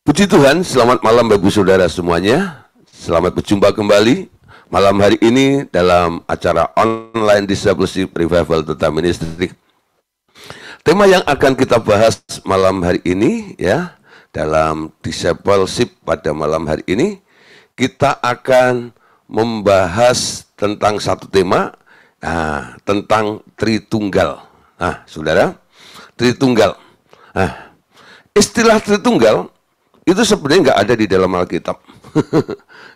Puji Tuhan, selamat malam Bapak Saudara semuanya. Selamat berjumpa kembali malam hari ini dalam acara online Discipleship Revival Total Ministry. Tema yang akan kita bahas malam hari ini ya, dalam Discipleship pada malam hari ini, kita akan membahas tentang satu tema, tentang Tritunggal. Saudara, Tritunggal. Istilah Tritunggal itu sebenarnya nggak ada di dalam Alkitab.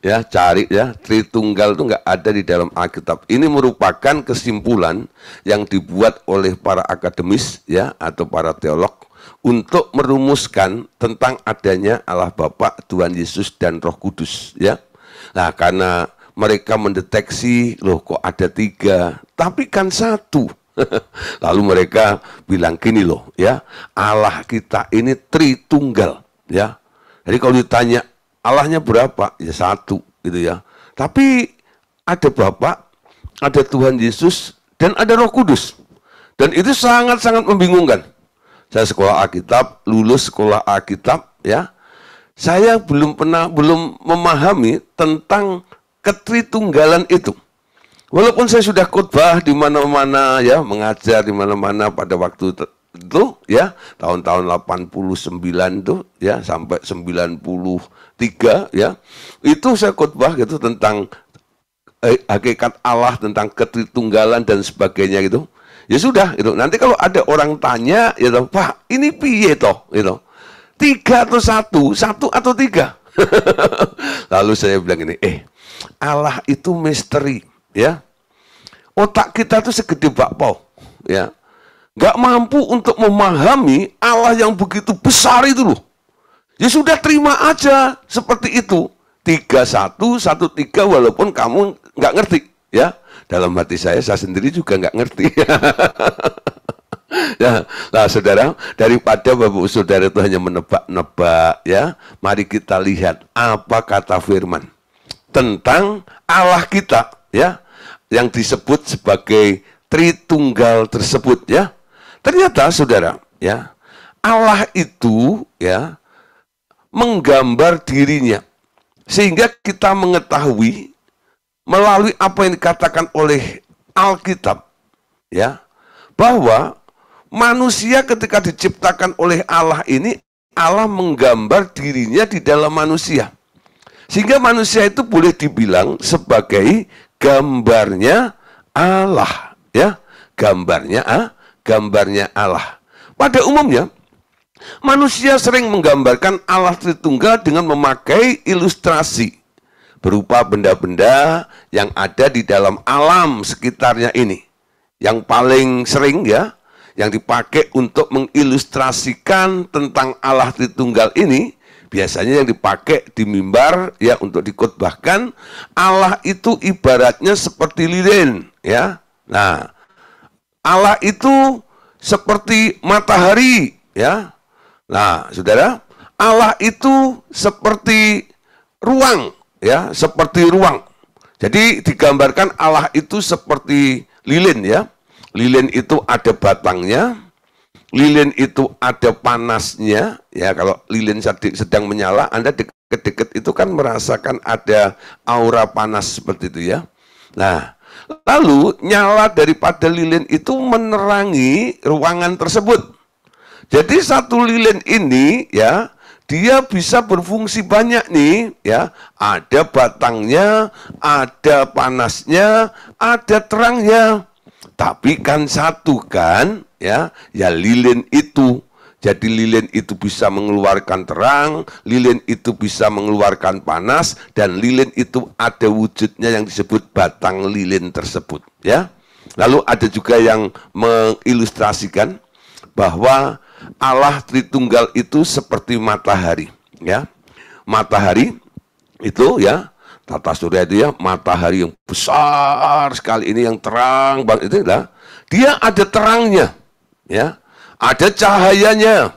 Ya, cari ya, Tritunggal itu nggak ada di dalam Alkitab. Ini merupakan kesimpulan yang dibuat oleh para akademis ya, atau para teolog untuk merumuskan tentang adanya Allah Bapa, Tuhan Yesus dan Roh Kudus ya. Nah, karena mereka mendeteksi, loh kok ada 3, tapi kan 1. Lalu mereka bilang gini loh ya, Allah kita ini Tritunggal ya. Jadi kalau ditanya Allahnya berapa? Ya 1 gitu ya. Tapi ada Bapa, ada Tuhan Yesus, dan ada Roh Kudus. Dan itu sangat-sangat membingungkan. Saya sekolah Alkitab, lulus sekolah Alkitab ya. Saya belum memahami tentang ketritunggalan itu. Walaupun saya sudah khotbah di mana-mana ya, mengajar di mana-mana pada waktu itu ya, tahun-tahun 89 tuh ya sampai 93 ya. Itu saya khotbah gitu tentang hakikat Allah, tentang ketritunggalan dan sebagainya gitu. Ya sudah itu. Nanti kalau ada orang tanya ya, Pak, ini piye toh gitu. 3 atau 1 atau 3. Lalu saya bilang ini, Allah itu misteri ya. Otak kita tuh segede bakpao ya. Gak mampu untuk memahami Allah yang begitu besar itu loh. Ya sudah, terima aja seperti itu. 3-1, 1-3 walaupun kamu gak ngerti ya. Dalam hati saya sendiri juga gak ngerti. Ya, nah saudara, daripada Bapak Saudara itu hanya menebak-nebak ya, mari kita lihat apa kata firman tentang Allah kita ya, yang disebut sebagai Tritunggal tersebut ya. Ternyata saudara ya, Allah itu ya menggambar dirinya sehingga kita mengetahui melalui apa yang dikatakan oleh Alkitab ya, bahwa manusia ketika diciptakan oleh Allah ini, Allah menggambar dirinya di dalam manusia. Sehingga manusia itu boleh dibilang sebagai gambarnya Allah ya, gambarnya Allah. Pada umumnya manusia sering menggambarkan Allah Tritunggal dengan memakai ilustrasi berupa benda-benda yang ada di dalam alam sekitarnya ini. Yang paling sering ya, yang dipakai untuk mengilustrasikan tentang Allah Tritunggal ini, biasanya yang dipakai di mimbar ya untuk dikhotbahkan, Allah itu ibaratnya seperti lilin ya. Nah, Allah itu seperti matahari ya. Nah, saudara, Allah itu seperti ruang ya, seperti ruang. Jadi digambarkan Allah itu seperti lilin ya. Lilin itu ada batangnya, lilin itu ada panasnya ya. Kalau lilin sedang menyala, Anda dekat-dekat itu kan merasakan ada aura panas seperti itu ya. Nah, lalu nyala daripada lilin itu menerangi ruangan tersebut. Jadi satu lilin ini ya, dia bisa berfungsi banyak nih ya. Ada batangnya, ada panasnya, ada terangnya. Tapi kan satu kan ya, ya lilin itu. Jadi lilin itu bisa mengeluarkan terang, lilin itu bisa mengeluarkan panas, dan lilin itu ada wujudnya yang disebut batang lilin tersebut ya. Lalu ada juga yang mengilustrasikan bahwa Allah Tritunggal itu seperti matahari ya. Matahari itu ya, tata surya itu ya, matahari yang besar sekali ini yang terang banget itu lah. Dia ada terangnya ya, ada cahayanya,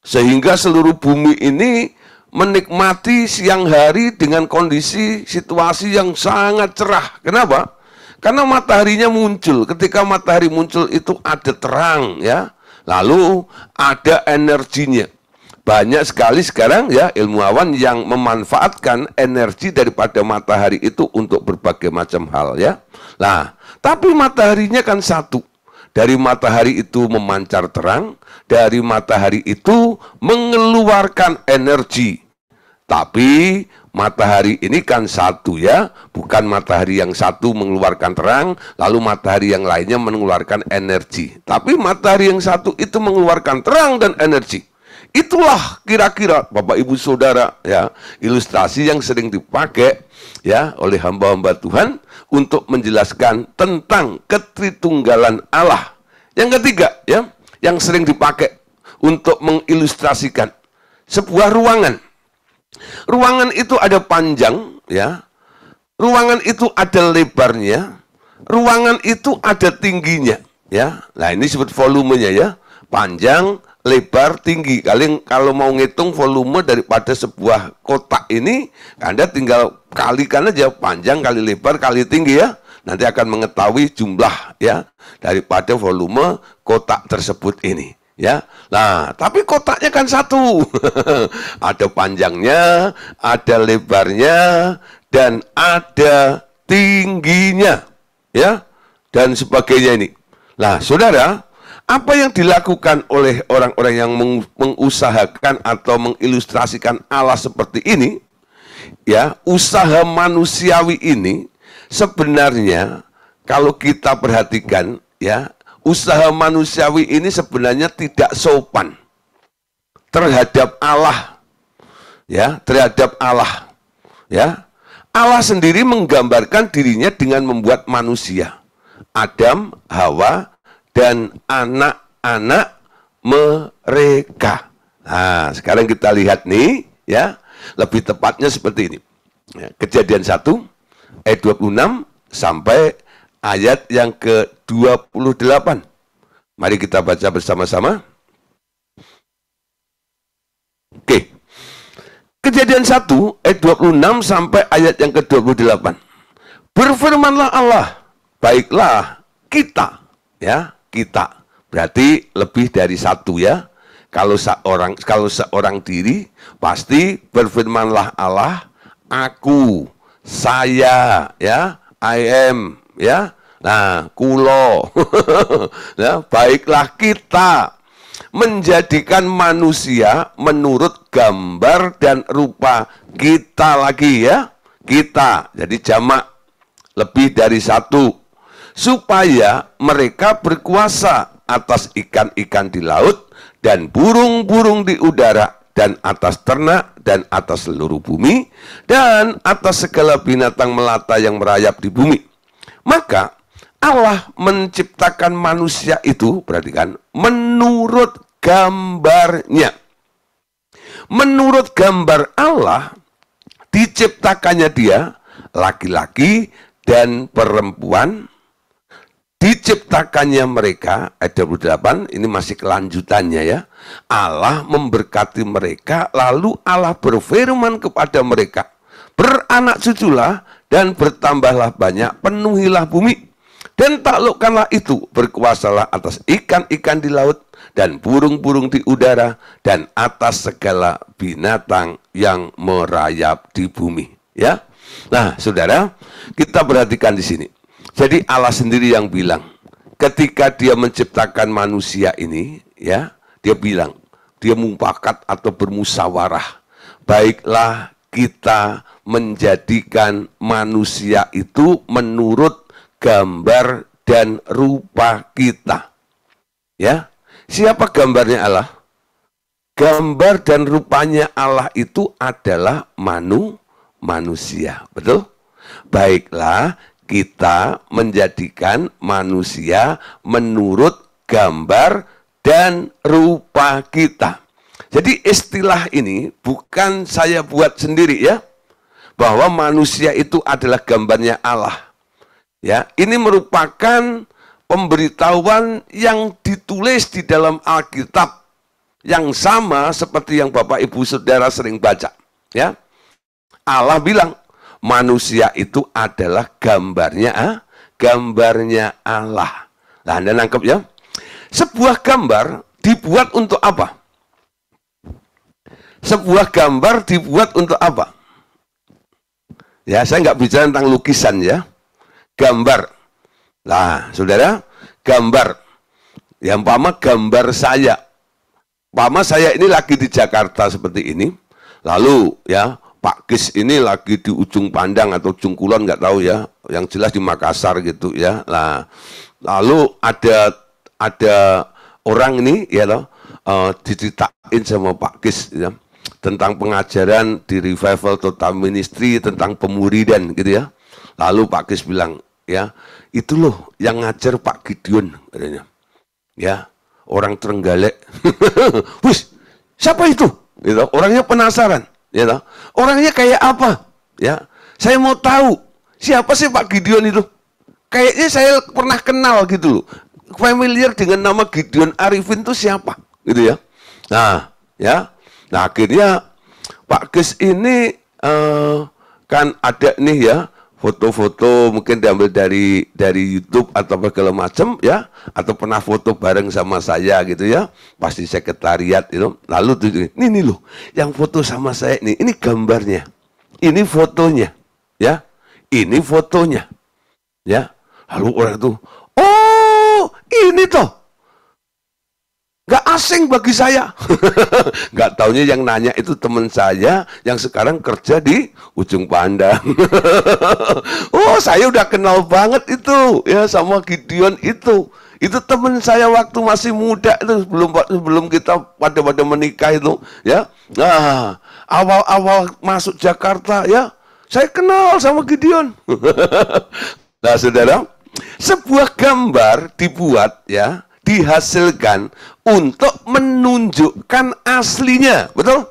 sehingga seluruh bumi ini menikmati siang hari dengan kondisi situasi yang sangat cerah. Kenapa? Karena mataharinya muncul. Ketika matahari muncul itu ada terang ya, lalu ada energinya. Banyak sekali sekarang ya ilmuwan yang memanfaatkan energi daripada matahari itu untuk berbagai macam hal ya. Nah, tapi mataharinya kan satu. Dari matahari itu memancar terang, dari matahari itu mengeluarkan energi. Tapi matahari ini kan satu ya, bukan matahari yang satu mengeluarkan terang, lalu matahari yang lainnya mengeluarkan energi. Tapi matahari yang satu itu mengeluarkan terang dan energi. Itulah kira-kira Bapak Ibu Saudara ya, ilustrasi yang sering dipakai ya oleh hamba-hamba Tuhan untuk menjelaskan tentang ketritunggalan Allah. Yang ketiga ya, yang sering dipakai untuk mengilustrasikan sebuah ruangan. Ruangan itu ada panjang ya. Ruangan itu ada lebarnya. Ruangan itu ada tingginya ya. Nah, ini disebut volumenya ya. Panjang, lebar, tinggi. Kalau mau ngitung volume daripada sebuah kotak ini, Anda tinggal kalikan aja panjang kali lebar kali tinggi ya. Nanti akan mengetahui jumlah ya daripada volume kotak tersebut ini ya. Nah, tapi kotaknya kan satu. Ada panjangnya, ada lebarnya, dan ada tingginya ya, dan sebagainya ini. Nah, Saudara, apa yang dilakukan oleh orang-orang yang mengusahakan atau mengilustrasikan Allah seperti ini, ya, usaha manusiawi ini sebenarnya kalau kita perhatikan, ya, usaha manusiawi ini sebenarnya tidak sopan terhadap Allah, ya, terhadap Allah, ya. Allah sendiri menggambarkan dirinya dengan membuat manusia, Adam, Hawa, dan anak-anak mereka. Nah, sekarang kita lihat nih, ya, lebih tepatnya seperti ini. Ya, Kejadian 1 ayat 26 sampai ayat yang ke-28. Mari kita baca bersama-sama. Oke. Kejadian 1 ayat 26 sampai ayat yang ke-28. Berfirmanlah Allah, baiklah kita, ya, kita. Berarti lebih dari satu ya. Kalau seorang diri, pasti berfirmanlah Allah, aku, saya, ya, I am, ya. Nah, kulo. Ya, baiklah kita menjadikan manusia menurut gambar dan rupa kita lagi ya. Kita, jadi jamak, lebih dari satu. Supaya mereka berkuasa atas ikan-ikan di laut dan burung-burung di udara dan atas ternak dan atas seluruh bumi dan atas segala binatang melata yang merayap di bumi. Maka Allah menciptakan manusia itu, perhatikan, menurut gambarnya. Menurut gambar Allah diciptakannya dia, laki-laki dan perempuan. Diciptakannya mereka, ayat 28, ini masih kelanjutannya ya. Allah memberkati mereka, lalu Allah berfirman kepada mereka, beranak cuculah dan bertambahlah banyak, penuhilah bumi. Dan taklukkanlah itu, berkuasalah atas ikan-ikan di laut, dan burung-burung di udara, dan atas segala binatang yang merayap di bumi. Ya, nah saudara, kita perhatikan di sini. Jadi Allah sendiri yang bilang, ketika dia menciptakan manusia ini, ya, dia bilang, dia mufakat atau bermusyawarah, baiklah kita menjadikan manusia itu menurut gambar dan rupa kita. Ya, siapa gambarnya Allah? Gambar dan rupanya Allah itu adalah manusia, betul? Baiklah kita menjadikan manusia menurut gambar dan rupa kita. Jadi istilah ini bukan saya buat sendiri ya, bahwa manusia itu adalah gambarnya Allah. Ya, ini merupakan pemberitahuan yang ditulis di dalam Alkitab yang sama seperti yang Bapak Ibu Saudara sering baca. Ya, Allah bilang manusia itu adalah gambarnya Allah. Nah, Anda nangkep ya? Sebuah gambar dibuat untuk apa? Sebuah gambar dibuat untuk apa? Ya, saya nggak bicara tentang lukisan ya. Gambar. Nah, saudara, gambar. Yang umpama gambar saya. Umpama saya ini lagi di Jakarta seperti ini. Lalu ya, Pak Kis ini lagi di ujung Pandang atau ujung Kulon, nggak tahu ya. Yang jelas di Makassar gitu ya. Nah, lalu ada orang ini ya loh, diceritain sama Pak Kis ya, tentang pengajaran di Revival Total Ministry tentang pemuridan gitu ya. Lalu Pak Kis bilang, ya, itu loh yang ngajar Pak Gideon katanya. Ya, orang Trenggalek. Wis, siapa itu? Gitu. Orangnya penasaran, gitu. Orangnya kayak apa? Ya, saya mau tahu siapa sih Pak Gideon itu. Kayaknya saya pernah kenal gitu loh. Familiar dengan nama Gideon Arifin itu siapa? Gitu ya. Nah, ya. Nah, akhirnya Pak Kis ini kan ada nih ya, foto-foto mungkin diambil dari YouTube atau segala macam ya, atau pernah foto bareng sama saya gitu ya, pasti sekretariat itu. Lalu tuh ini loh yang foto sama saya ini gambarnya, ini fotonya ya, ini fotonya ya. Lalu orang tuh, oh ini toh, nggak asing bagi saya. Nggak taunya yang nanya itu teman saya yang sekarang kerja di ujung Pandang. Oh, saya udah kenal banget itu ya sama Gideon itu. Itu teman saya waktu masih muda itu, belum kita pada menikah itu ya. Nah, awal-awal masuk Jakarta ya, saya kenal sama Gideon. Nah, saudara, sebuah gambar dibuat ya, dihasilkan untuk menunjukkan aslinya, betul?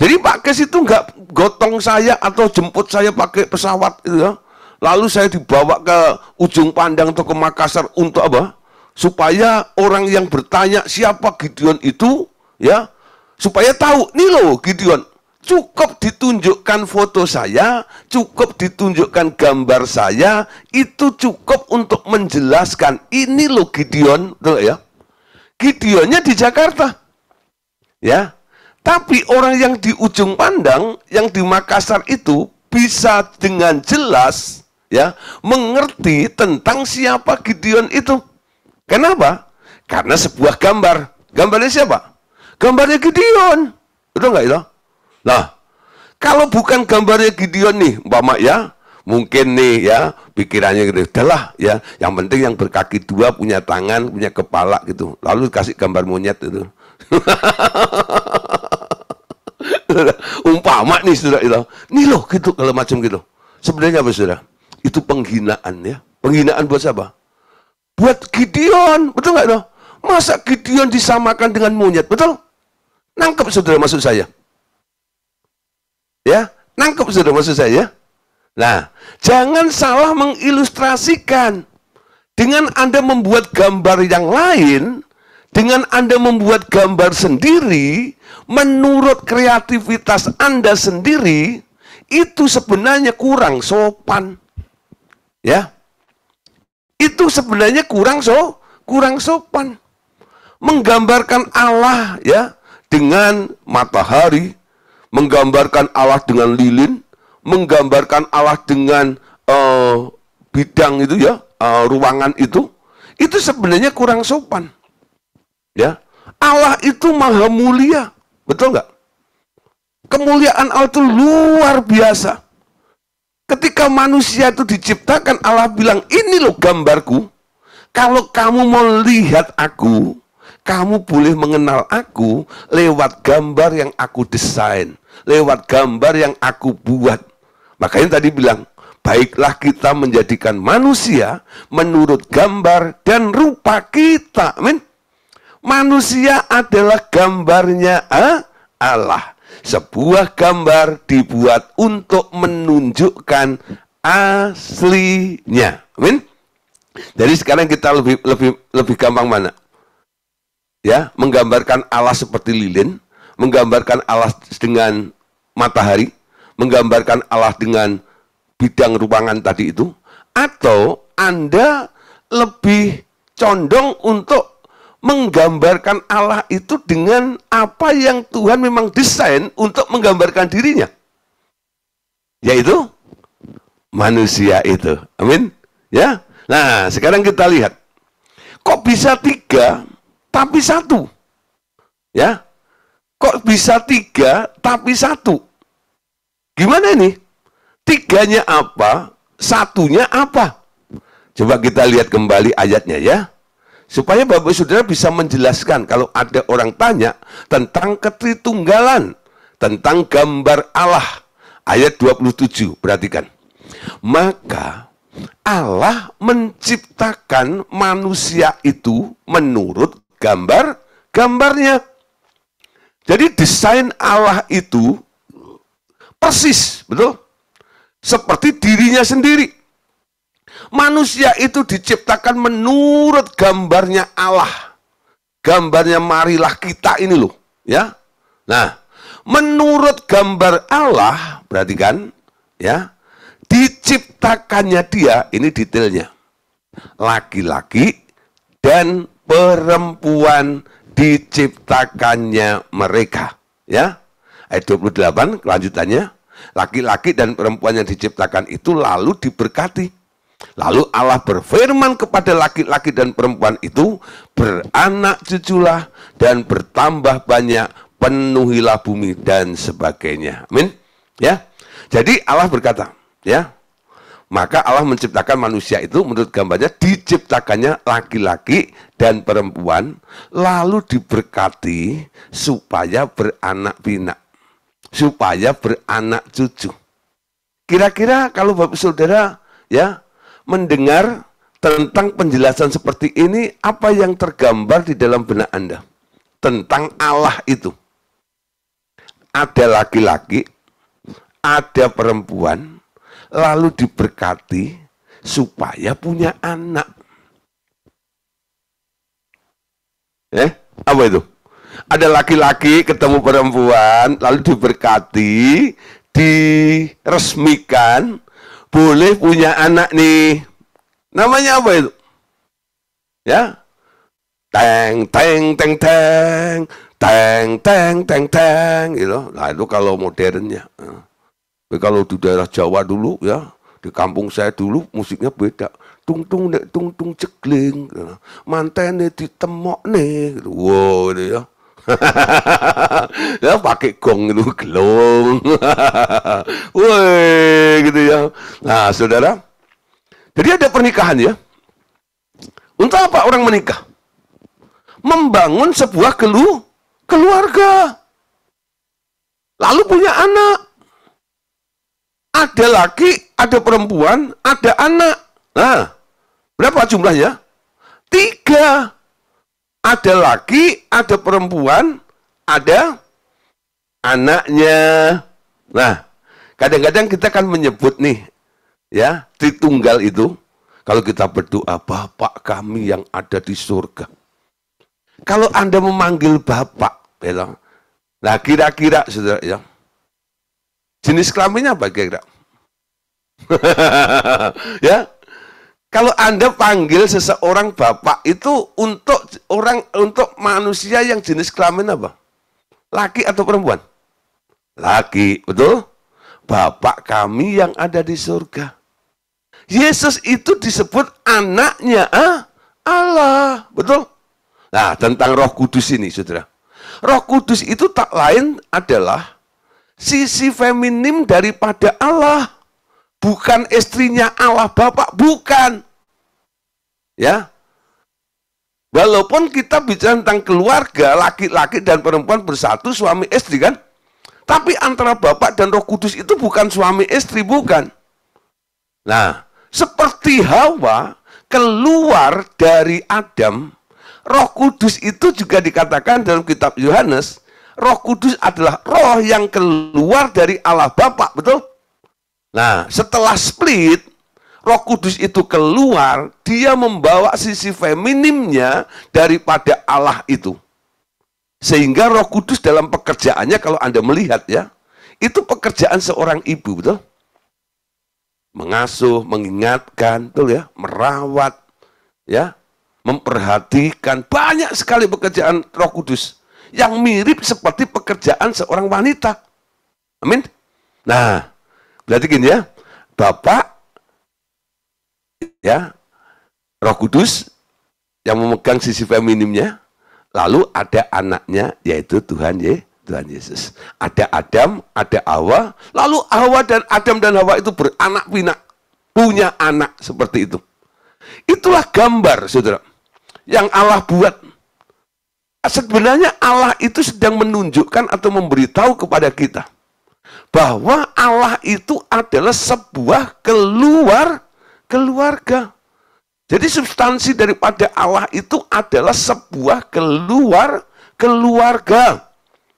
Jadi Pak Kis itu nggak gotong saya atau jemput saya pakai pesawat itu ya. Lalu saya dibawa ke ujung Pandang atau ke Makassar untuk apa? Supaya orang yang bertanya siapa Gideon itu ya, supaya tahu, nih loh Gideon. Cukup ditunjukkan foto saya, cukup ditunjukkan gambar saya, itu cukup untuk menjelaskan ini loh Gideon, tuh ya. Gideonnya di Jakarta, ya. Tapi orang yang di ujung Pandang, yang di Makassar itu bisa dengan jelas, ya, mengerti tentang siapa Gideon itu. Kenapa? Karena sebuah gambar. Gambarnya siapa? Gambarnya Gideon, betul nggak itu? Nah, kalau bukan gambarnya Gideon nih, umpama ya, mungkin nih ya, pikirannya gitu, udahlah ya, yang penting yang berkaki dua, punya tangan, punya kepala gitu. Lalu kasih gambar monyet itu. Umpama nih saudara itu, nih loh gitu, kalau macam gitu. Sebenarnya apa saudara? Itu penghinaan ya. Penghinaan buat siapa? Buat Gideon, betul nggak itu? Masa Gideon disamakan dengan monyet, betul? Nangkep saudara maksud saya? Ya, nangkep sudah maksud saya. Nah, jangan salah mengilustrasikan. Dengan Anda membuat gambar yang lain, dengan Anda membuat gambar sendiri, menurut kreativitas Anda sendiri, itu sebenarnya kurang sopan. Ya, itu sebenarnya kurang sopan. Menggambarkan Allah ya dengan matahari, menggambarkan Allah dengan lilin, menggambarkan Allah dengan bidang itu ya, ruangan itu sebenarnya kurang sopan. Ya, Allah itu maha mulia, betul nggak? Kemuliaan Allah itu luar biasa. Ketika manusia itu diciptakan, Allah bilang, ini loh gambarku. Kalau kamu mau lihat aku, kamu boleh mengenal aku lewat gambar yang aku desain, lewat gambar yang aku buat. Makanya tadi bilang, baiklah kita menjadikan manusia menurut gambar dan rupa kita. Amin. Manusia adalah gambarnya Allah. Sebuah gambar dibuat untuk menunjukkan aslinya. Amin. Jadi sekarang kita lebih gampang mana? Ya, menggambarkan Allah seperti lilin, menggambarkan Allah dengan matahari, menggambarkan Allah dengan bidang ruangan tadi itu, atau Anda lebih condong untuk menggambarkan Allah itu dengan apa yang Tuhan memang desain untuk menggambarkan dirinya. Yaitu manusia itu. Amin. Ya. Nah, sekarang kita lihat. Kok bisa 3 tapi 1? Ya. Kok bisa 3 tapi 1? Gimana ini? 3-nya apa? 1-nya apa? Coba kita lihat kembali ayatnya ya. Supaya Bapak Saudara bisa menjelaskan kalau ada orang tanya tentang ketritunggalan, tentang gambar Allah. Ayat 27, perhatikan. Maka Allah menciptakan manusia itu menurut gambarnya. Jadi desain Allah itu persis, betul? Seperti dirinya sendiri. Manusia itu diciptakan menurut gambarnya Allah. Gambarnya marilah kita ini loh, ya. Nah, menurut gambar Allah, perhatikan, ya. Diciptakannya dia, ini detailnya. Laki-laki dan perempuan diciptakannya mereka, ya. Ayat 28 kelanjutannya, laki-laki dan perempuan yang diciptakan itu lalu diberkati. Lalu Allah berfirman kepada laki-laki dan perempuan itu, beranak cuculah dan bertambah banyak, penuhilah bumi dan sebagainya. Amin. Ya. Jadi Allah berkata, ya. Maka Allah menciptakan manusia itu menurut gambarnya, diciptakannya laki-laki dan perempuan, lalu diberkati supaya beranak pinak, supaya beranak cucu. Kira-kira kalau Bapak Saudara ya mendengar tentang penjelasan seperti ini, apa yang tergambar di dalam benak Anda tentang Allah itu? Ada laki-laki, ada perempuan, lalu diberkati supaya punya anak. Apa itu? Ada laki-laki ketemu perempuan, lalu diberkati, diresmikan, boleh punya anak nih. Namanya apa itu? Ya. Teng teng teng teng teng teng teng teng gitu. Nah, itu kalau modernnya. Tapi kalau di daerah Jawa dulu ya, di kampung saya dulu musiknya beda. Tung tung nek tung tung cekling. Mantene ditemok nih gitu. Wow gitu ya. Ya pakai gong itu gelong. Woi gitu ya. Nah, Saudara, jadi ada pernikahan ya. Untuk apa orang menikah? Membangun sebuah keluarga. Lalu punya anak. Ada laki, ada perempuan, ada anak. Nah, berapa jumlahnya? 3. Ada laki, ada perempuan, ada anaknya. Nah, kadang-kadang kita kan menyebut nih, ya, Tritunggal itu. Kalau kita berdoa, Bapak kami yang ada di surga. Kalau Anda memanggil Bapak, ya, nah kira-kira, saudara, ya, jenis kelaminnya apa kira-kira? Ya. Kalau Anda panggil seseorang Bapak itu untuk manusia yang jenis kelamin apa? Laki atau perempuan? Laki, betul? Bapak kami yang ada di surga. Yesus itu disebut anaknya Allah, betul? Nah, tentang Roh Kudus ini, Saudara. Roh Kudus itu tak lain adalah sisi feminim daripada Allah. Bukan istrinya Allah Bapak, bukan. Ya. Walaupun kita bicara tentang keluarga, laki-laki dan perempuan bersatu, suami istri kan. Tapi antara Bapak dan Roh Kudus itu bukan suami istri, bukan. Nah, seperti Hawa keluar dari Adam, Roh Kudus itu juga dikatakan dalam kitab Yohanes, Roh Kudus adalah roh yang keluar dari Allah Bapa, betul? Nah, setelah split, Roh Kudus itu keluar, dia membawa sisi feminimnya daripada Allah itu. Sehingga Roh Kudus dalam pekerjaannya, kalau Anda melihat ya, itu pekerjaan seorang ibu, betul? Mengasuh, mengingatkan, betul ya, merawat, ya. memperhatikan banyak sekali pekerjaan Roh Kudus yang mirip seperti pekerjaan seorang wanita. Amin. Nah, berarti gini ya, Bapak, ya, Roh Kudus yang memegang sisi feminimnya, lalu ada anaknya yaitu Tuhan Yesus. Ada Adam, ada Hawa, lalu Hawa dan Adam dan Hawa itu beranak pinak, punya anak seperti itu. Itulah gambar, saudara, yang Allah buat. Sebenarnya Allah itu sedang menunjukkan atau memberitahu kepada kita bahwa Allah itu adalah sebuah keluarga. Jadi substansi daripada Allah itu adalah sebuah keluarga.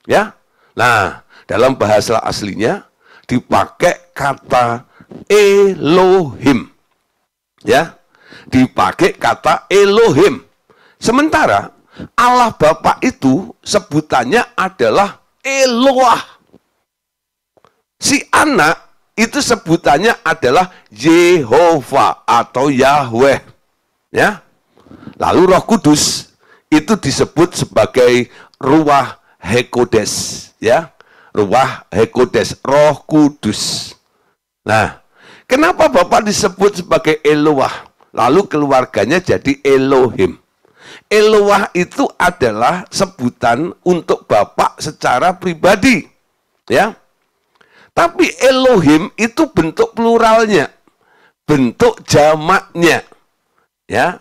Ya. Nah, dalam bahasa aslinya dipakai kata Elohim. Ya. Dipakai kata Elohim. Sementara Allah Bapa itu sebutannya adalah Eloah. Si anak itu sebutannya adalah Yehova atau Yahweh. Ya. Lalu Roh Kudus itu disebut sebagai Ruach Hekodes, ya. Ruach Hekodes, Roh Kudus. Nah, kenapa Bapak disebut sebagai Eloah? Lalu keluarganya jadi Elohim. Eloah itu adalah sebutan untuk Bapak secara pribadi, ya. Tapi Elohim itu bentuk pluralnya, bentuk jamaknya. Ya,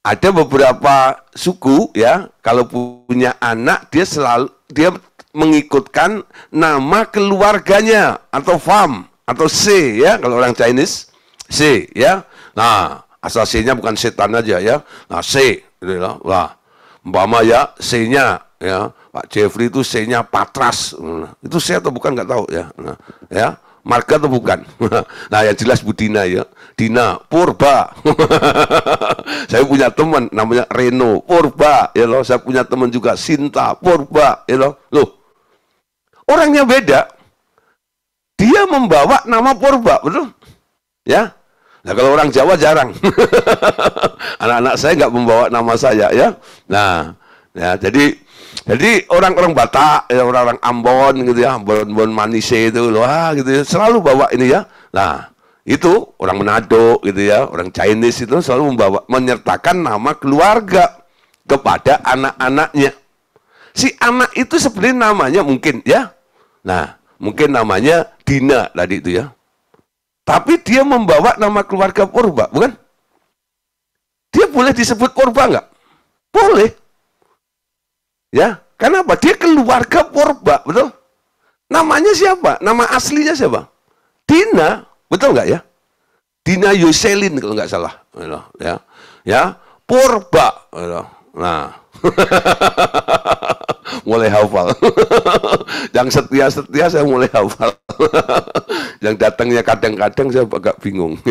ada beberapa suku, ya, kalau punya anak dia mengikutkan nama keluarganya atau fam atau C, ya, kalau orang Chinese C, ya. Nah, asal C-nya bukan setan aja, ya. Nah, C, gitu ya. Wah, umpama ya C-nya, ya, Pak Jeffrey itu C-nya Patras. Itu C atau bukan nggak tahu, ya. Nah, ya. Marga atau bukan? Nah, yang jelas Bu Dina, ya. Dina Purba. Saya punya teman namanya Reno Purba, ya loh. Saya punya teman juga Sinta Purba, ya loh. Loh, orangnya beda. Dia membawa nama Purba, betul? Ya. Nah, kalau orang Jawa jarang. Anak-anak saya nggak membawa nama saya, ya. Nah, ya, jadi orang-orang Batak, ya, orang-orang Ambon gitu ya, Ambon Manise itu loh, gitu ya, selalu bawa ini ya. Nah, itu orang Manado gitu ya, orang Chinese itu selalu menyertakan nama keluarga kepada anak-anaknya. Si anak itu sebenarnya namanya mungkin ya. Nah, mungkin namanya Dina tadi itu ya. Tapi dia membawa nama keluarga Purba, bukan? Dia boleh disebut Purba nggak? Boleh. Ya, kenapa? Dia keluarga Purba, betul? Namanya siapa? Nama aslinya siapa? Dina, betul nggak ya? Dina Yoselin kalau nggak salah, ya, ya, Purba. Nah, mulai hafal. Yang setia saya mulai hafal. Yang datangnya kadang-kadang saya agak bingung.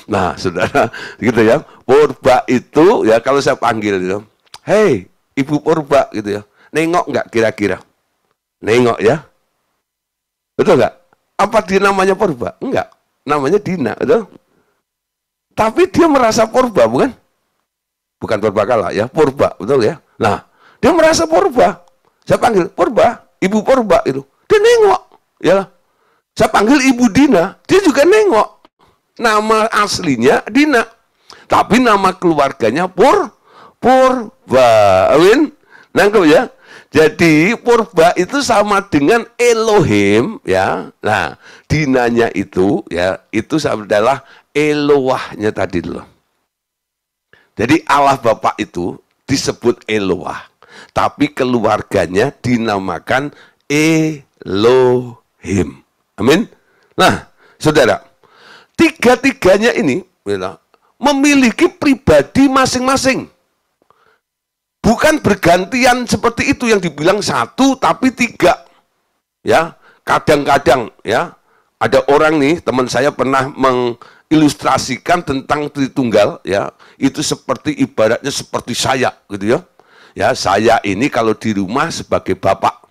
Nah, saudara, gitu ya. Purba itu ya kalau saya panggil gitu, hei, Ibu Purba gitu ya. Nengok nggak kira-kira? Nengok ya. Betul nggak? Apa dia namanya Purba? Enggak. Namanya Dina, betul? Tapi dia merasa Purba, bukan? Bukan Purbakala ya, Purba, betul ya? Nah, dia merasa Purba. Saya panggil Purba, Ibu Purba itu. Dia nengok, ya. Saya panggil Ibu Dina, dia juga nengok. Nama aslinya Dina. Tapi nama keluarganya Purba. Amin. Nangkep ya? Jadi Purba itu sama dengan Elohim ya. Nah, Dinanya itu ya, itu adalah Eloahnya tadi dulu. Jadi Allah Bapa itu disebut Eloah, tapi keluarganya dinamakan Elohim. Amin. Nah, saudara, tiga-tiganya ini memiliki pribadi masing-masing. Bukan bergantian seperti itu yang dibilang satu tapi tiga. Ya, kadang-kadang ya ada orang nih, teman saya pernah mengilustrasikan tentang Tritunggal ya, itu seperti ibaratnya seperti saya gitu ya. Ya, saya ini kalau di rumah sebagai bapak.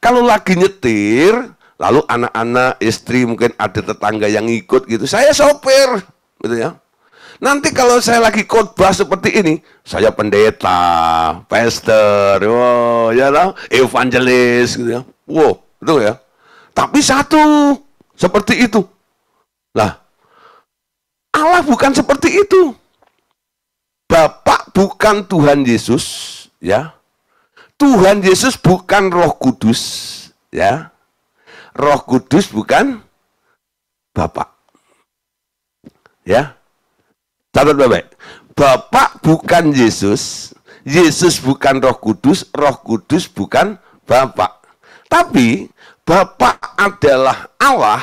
Kalau lagi nyetir, lalu anak-anak, istri, mungkin ada tetangga yang ikut gitu, saya sopir gitu ya. Nanti kalau saya lagi khotbah seperti ini, saya pendeta, pastor, oh, ya lah, evangelis, gitu ya. Wow, betul ya. Tapi satu, seperti itu. Lah, Allah bukan seperti itu. Bapak bukan Tuhan Yesus, ya. Tuhan Yesus bukan Roh Kudus, ya. Roh Kudus bukan Bapak. Ya. Catat baik. Bapak bukan Yesus, Yesus bukan Roh Kudus bukan Bapak. Tapi Bapak adalah Allah,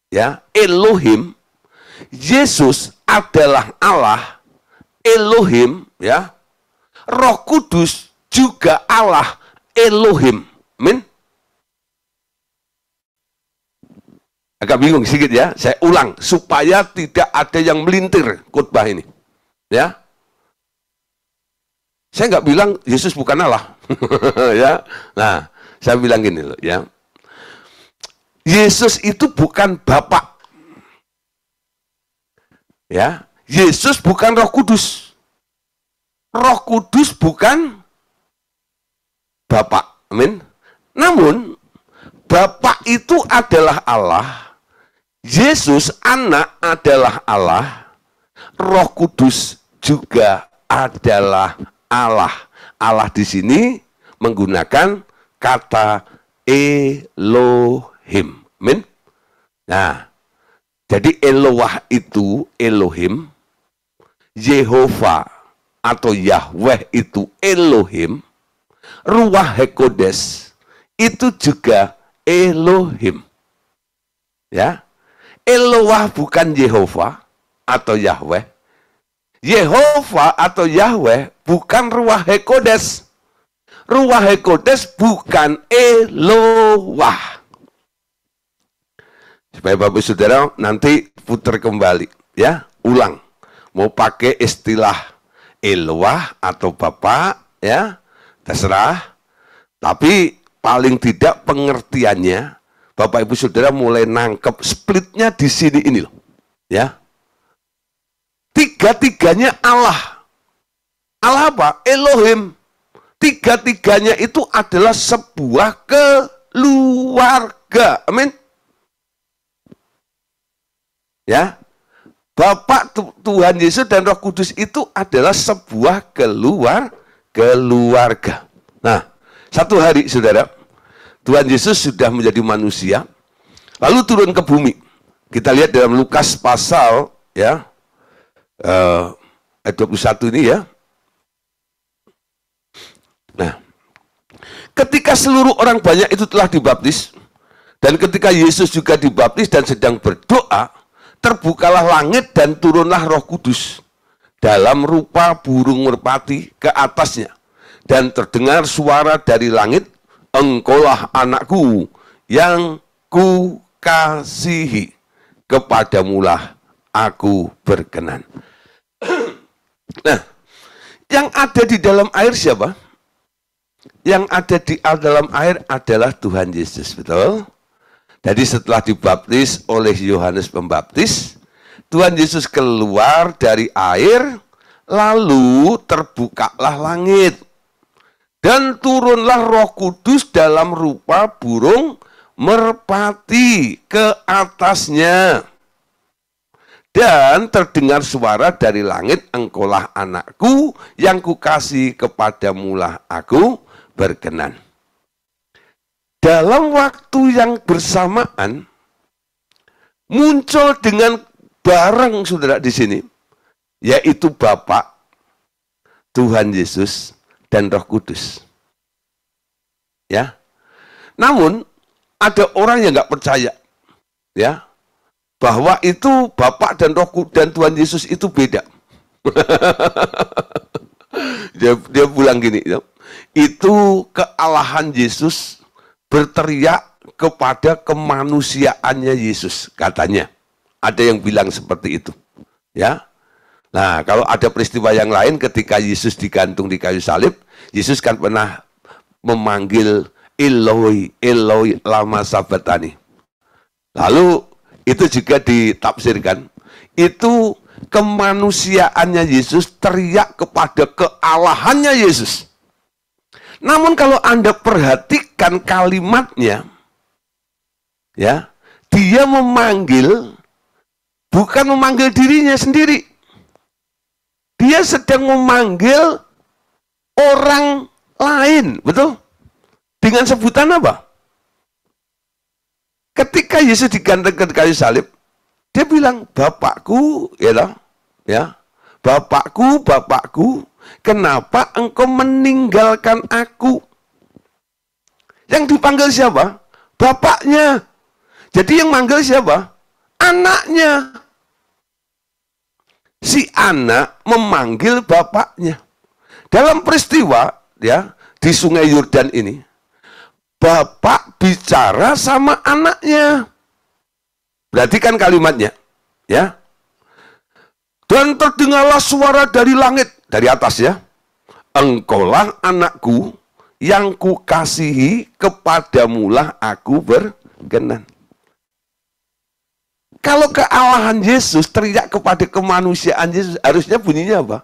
ya, Elohim. Yesus adalah Allah, Elohim, ya. Roh Kudus juga Allah, Elohim. Amin. Agak bingung sedikit ya, saya ulang supaya tidak ada yang melintir khotbah ini. Ya, saya nggak bilang Yesus bukan Allah, ya. Nah, saya bilang gini loh, ya. Yesus itu bukan Bapak, ya. Yesus bukan Roh Kudus, Roh Kudus bukan Bapak. Amin. Namun Bapak itu adalah Allah. Yesus anak adalah Allah, Roh Kudus juga adalah Allah. Allah di sini menggunakan kata Elohim. Amin. Nah, jadi Eloah itu Elohim, Yehova atau Yahweh itu Elohim, Ruach HaKodes itu juga Elohim. Ya. Eloah bukan Yehova atau Yahweh. Yehova atau Yahweh bukan Ruach HaKodes. Ruach HaKodes bukan Eloah. Supaya Bapak Saudara nanti putar kembali, ya, ulang. Mau pakai istilah Eloah atau Bapak, ya, terserah. Tapi paling tidak pengertiannya Bapak Ibu Saudara mulai nangkep splitnya di sini ini loh. Ya. Tiga-tiganya Allah. Allah apa? Elohim. Tiga-tiganya itu adalah sebuah keluarga. Amin. Ya. Bapak Tuhan Yesus dan Roh Kudus itu adalah sebuah keluarga. Nah, satu hari Saudara, Tuhan Yesus sudah menjadi manusia, lalu turun ke bumi. Kita lihat dalam Lukas pasal, ya, ayat 21 ini, ya. Nah, ketika seluruh orang banyak itu telah dibaptis, dan ketika Yesus juga dibaptis dan sedang berdoa, terbukalah langit dan turunlah Roh Kudus dalam rupa burung merpati ke atasnya, dan terdengar suara dari langit, Engkaulah anakku yang kukasihi, kepadamulah aku berkenan. Nah, yang ada di dalam air siapa? Yang ada di dalam air adalah Tuhan Yesus, betul? Jadi setelah dibaptis oleh Yohanes Pembaptis, Tuhan Yesus keluar dari air, lalu terbukalah langit. Dan turunlah Roh Kudus dalam rupa burung merpati ke atasnya. Dan terdengar suara dari langit, Engkaulah anakku yang kukasihi, kepadamulah aku berkenan. Dalam waktu yang bersamaan, muncul dengan bareng saudara di sini, yaitu Bapa, Tuhan Yesus, dan Roh Kudus. Ya. Namun ada orang yang nggak percaya, ya, bahwa itu Bapa dan Roh Kudus dan Tuhan Yesus itu beda. dia bilang gini, ya, itu kealahan Yesus berteriak kepada kemanusiaannya Yesus, katanya. Ada yang bilang seperti itu, ya. Nah, kalau ada peristiwa yang lain ketika Yesus digantung di kayu salib, Yesus kan pernah memanggil Eloi, Eloi lama sabachthani. Lalu itu juga ditafsirkan, itu kemanusiaannya Yesus teriak kepada kealahannya Yesus. Namun kalau Anda perhatikan kalimatnya, ya, dia memanggil, bukan memanggil dirinya sendiri. Dia sedang memanggil orang lain, betul? Dengan sebutan apa? Ketika Yesus digantungkan di kayu salib, dia bilang, Bapakku, ya, Bapakku, Bapakku, kenapa engkau meninggalkan aku? Yang dipanggil siapa? Bapaknya. Jadi yang manggil siapa? Anaknya. Si anak memanggil bapaknya. Dalam peristiwa, ya, di Sungai Yordan ini, bapak bicara sama anaknya. Perhatikan kalimatnya, ya. Dan terdengarlah suara dari langit, dari atas, ya. Engkaulah anakku yang kukasihi, kepadamulah aku berkenan. Kalau kealahan Yesus teriak kepada kemanusiaan Yesus, harusnya bunyinya apa?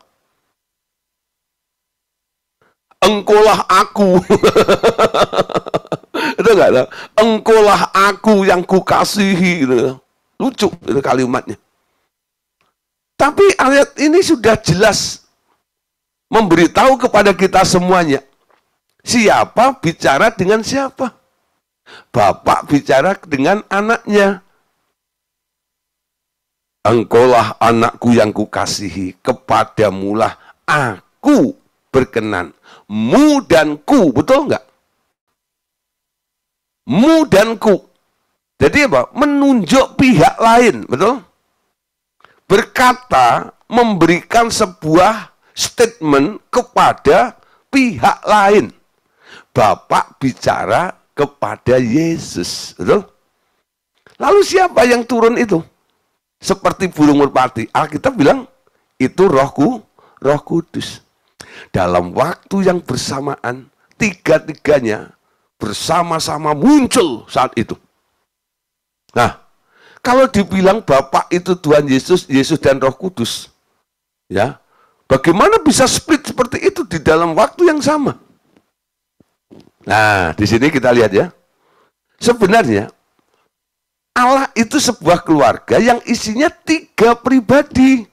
Engkaulah aku. Itu enggak ada. Engkaulah aku yang kukasihi. Lucu itu kalimatnya. Tapi ayat ini sudah jelas memberitahu kepada kita semuanya. Siapa bicara dengan siapa? Bapak bicara dengan anaknya. Engkaulah anakku yang kukasihi, kepadamulah aku berkenan. Mu dan ku, betul enggak? Mu dan ku. Jadi apa? Menunjuk pihak lain, betul? Berkata, memberikan sebuah statement kepada pihak lain. Bapak bicara kepada Yesus, betul? Lalu siapa yang turun itu? Seperti burung merpati. Alkitab bilang, itu Roh Kudus. Dalam waktu yang bersamaan, tiga-tiganya bersama-sama muncul saat itu. Nah, kalau dibilang Bapa itu Tuhan Yesus, Yesus dan Roh Kudus, ya, bagaimana bisa split seperti itu di dalam waktu yang sama? Nah, di sini kita lihat, ya. Sebenarnya Allah itu sebuah keluarga yang isinya 3 pribadi.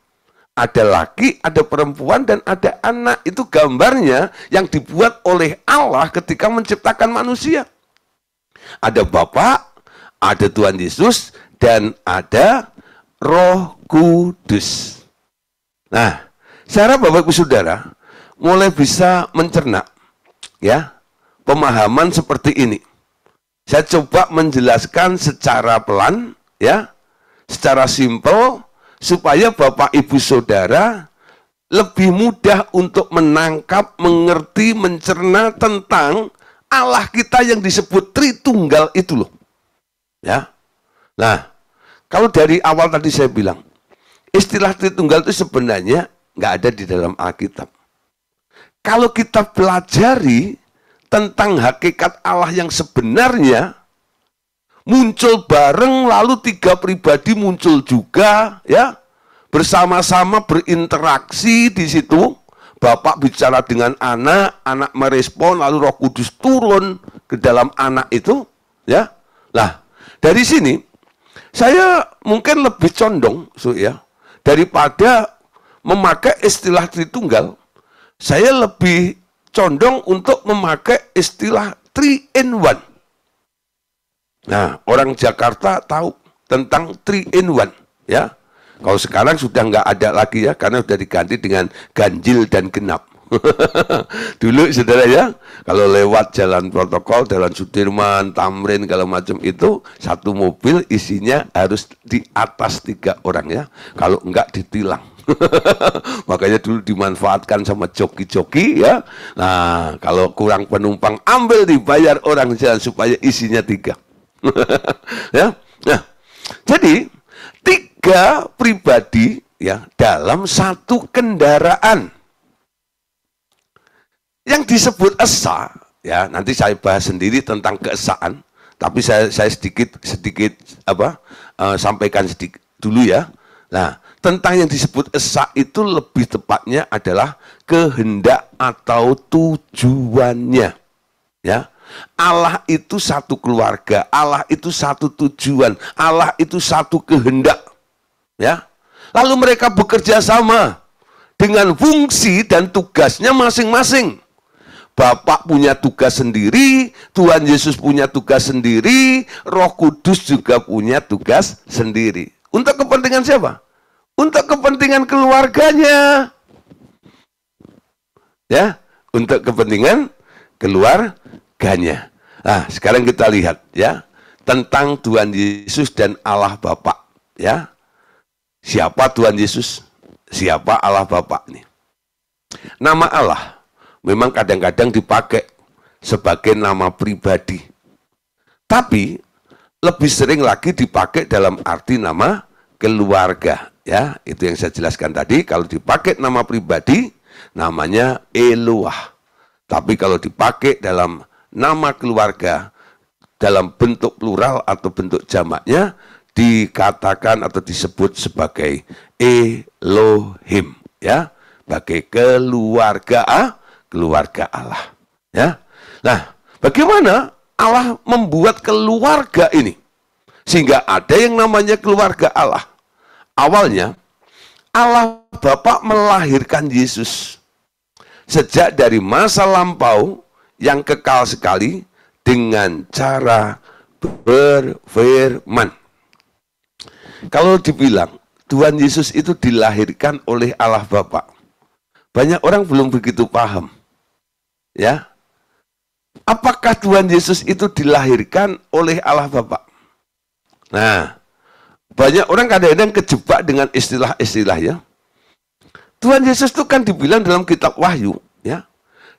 Ada laki, ada perempuan, dan ada anak. Itu gambarnya yang dibuat oleh Allah ketika menciptakan manusia. Ada Bapa, ada Tuhan Yesus, dan ada Roh Kudus. Nah, saya harap Bapak Ibu Saudara mulai bisa mencerna, ya, pemahaman seperti ini. Saya coba menjelaskan secara pelan, ya, secara simpel, supaya Bapak Ibu Saudara lebih mudah untuk menangkap, mengerti, mencerna tentang Allah kita yang disebut Tritunggal itu loh. Ya. Nah, kalau dari awal tadi saya bilang, istilah Tritunggal itu sebenarnya nggak ada di dalam Alkitab. Kalau kita pelajari tentang hakikat Allah yang sebenarnya, muncul bareng, lalu 3 pribadi muncul juga, ya, bersama-sama berinteraksi di situ. Bapak bicara dengan anak, anak merespon, lalu Roh Kudus turun ke dalam anak itu, ya. Nah, dari sini saya mungkin lebih condong, ya, daripada memakai istilah Tritunggal, saya lebih condong untuk memakai istilah 3 in 1. Nah, orang Jakarta tahu tentang 3 in 1, ya. Kalau sekarang sudah nggak ada lagi, ya, karena sudah diganti dengan ganjil dan genap. Dulu saudara, ya, kalau lewat jalan protokol, jalan Sudirman, Tamrin, kalau macam itu, satu mobil isinya harus di atas 3 orang, ya. Kalau enggak ditilang. Makanya dulu dimanfaatkan sama joki-joki, ya. Nah, kalau kurang penumpang, ambil dibayar orang jalan supaya isinya 3. Ya. Nah, jadi 3 pribadi, ya, dalam satu kendaraan. Yang disebut esa, ya, nanti saya bahas sendiri tentang keesaan, tapi saya sedikit sampaikan sedikit dulu, ya. Nah, tentang yang disebut esa itu lebih tepatnya adalah kehendak atau tujuannya. Ya, Allah itu satu keluarga, Allah itu satu tujuan, Allah itu satu kehendak. Ya, lalu mereka bekerja sama dengan fungsi dan tugasnya masing-masing. Bapak punya tugas sendiri, Tuhan Yesus punya tugas sendiri, Roh Kudus juga punya tugas sendiri. Untuk kepentingan siapa? Untuk kepentingan keluarganya. Ya, untuk kepentingan keluarganya. Nah, sekarang kita lihat ya tentang Tuhan Yesus dan Allah Bapa. Ya, siapa Tuhan Yesus? Siapa Allah Bapa ini? Nama Allah memang kadang-kadang dipakai sebagai nama pribadi, tapi lebih sering lagi dipakai dalam arti nama keluarga. Ya, itu yang saya jelaskan tadi. Kalau dipakai nama pribadi, namanya Eloah. Tapi kalau dipakai dalam nama keluarga, dalam bentuk plural atau bentuk jamaknya, dikatakan atau disebut sebagai Elohim. Ya, sebagai keluarga Allah. Ya, nah, bagaimana Allah membuat keluarga ini sehingga ada yang namanya keluarga Allah? Awalnya Allah Bapa melahirkan Yesus sejak dari masa lampau yang kekal sekali dengan cara berfirman. Kalau dibilang Tuhan Yesus itu dilahirkan oleh Allah Bapa, banyak orang belum begitu paham. Ya, apakah Tuhan Yesus itu dilahirkan oleh Allah Bapa? Nah, banyak orang kadang-kadang kejebak dengan istilah-istilah ya. Tuhan Yesus itu kan dibilang dalam kitab Wahyu, ya.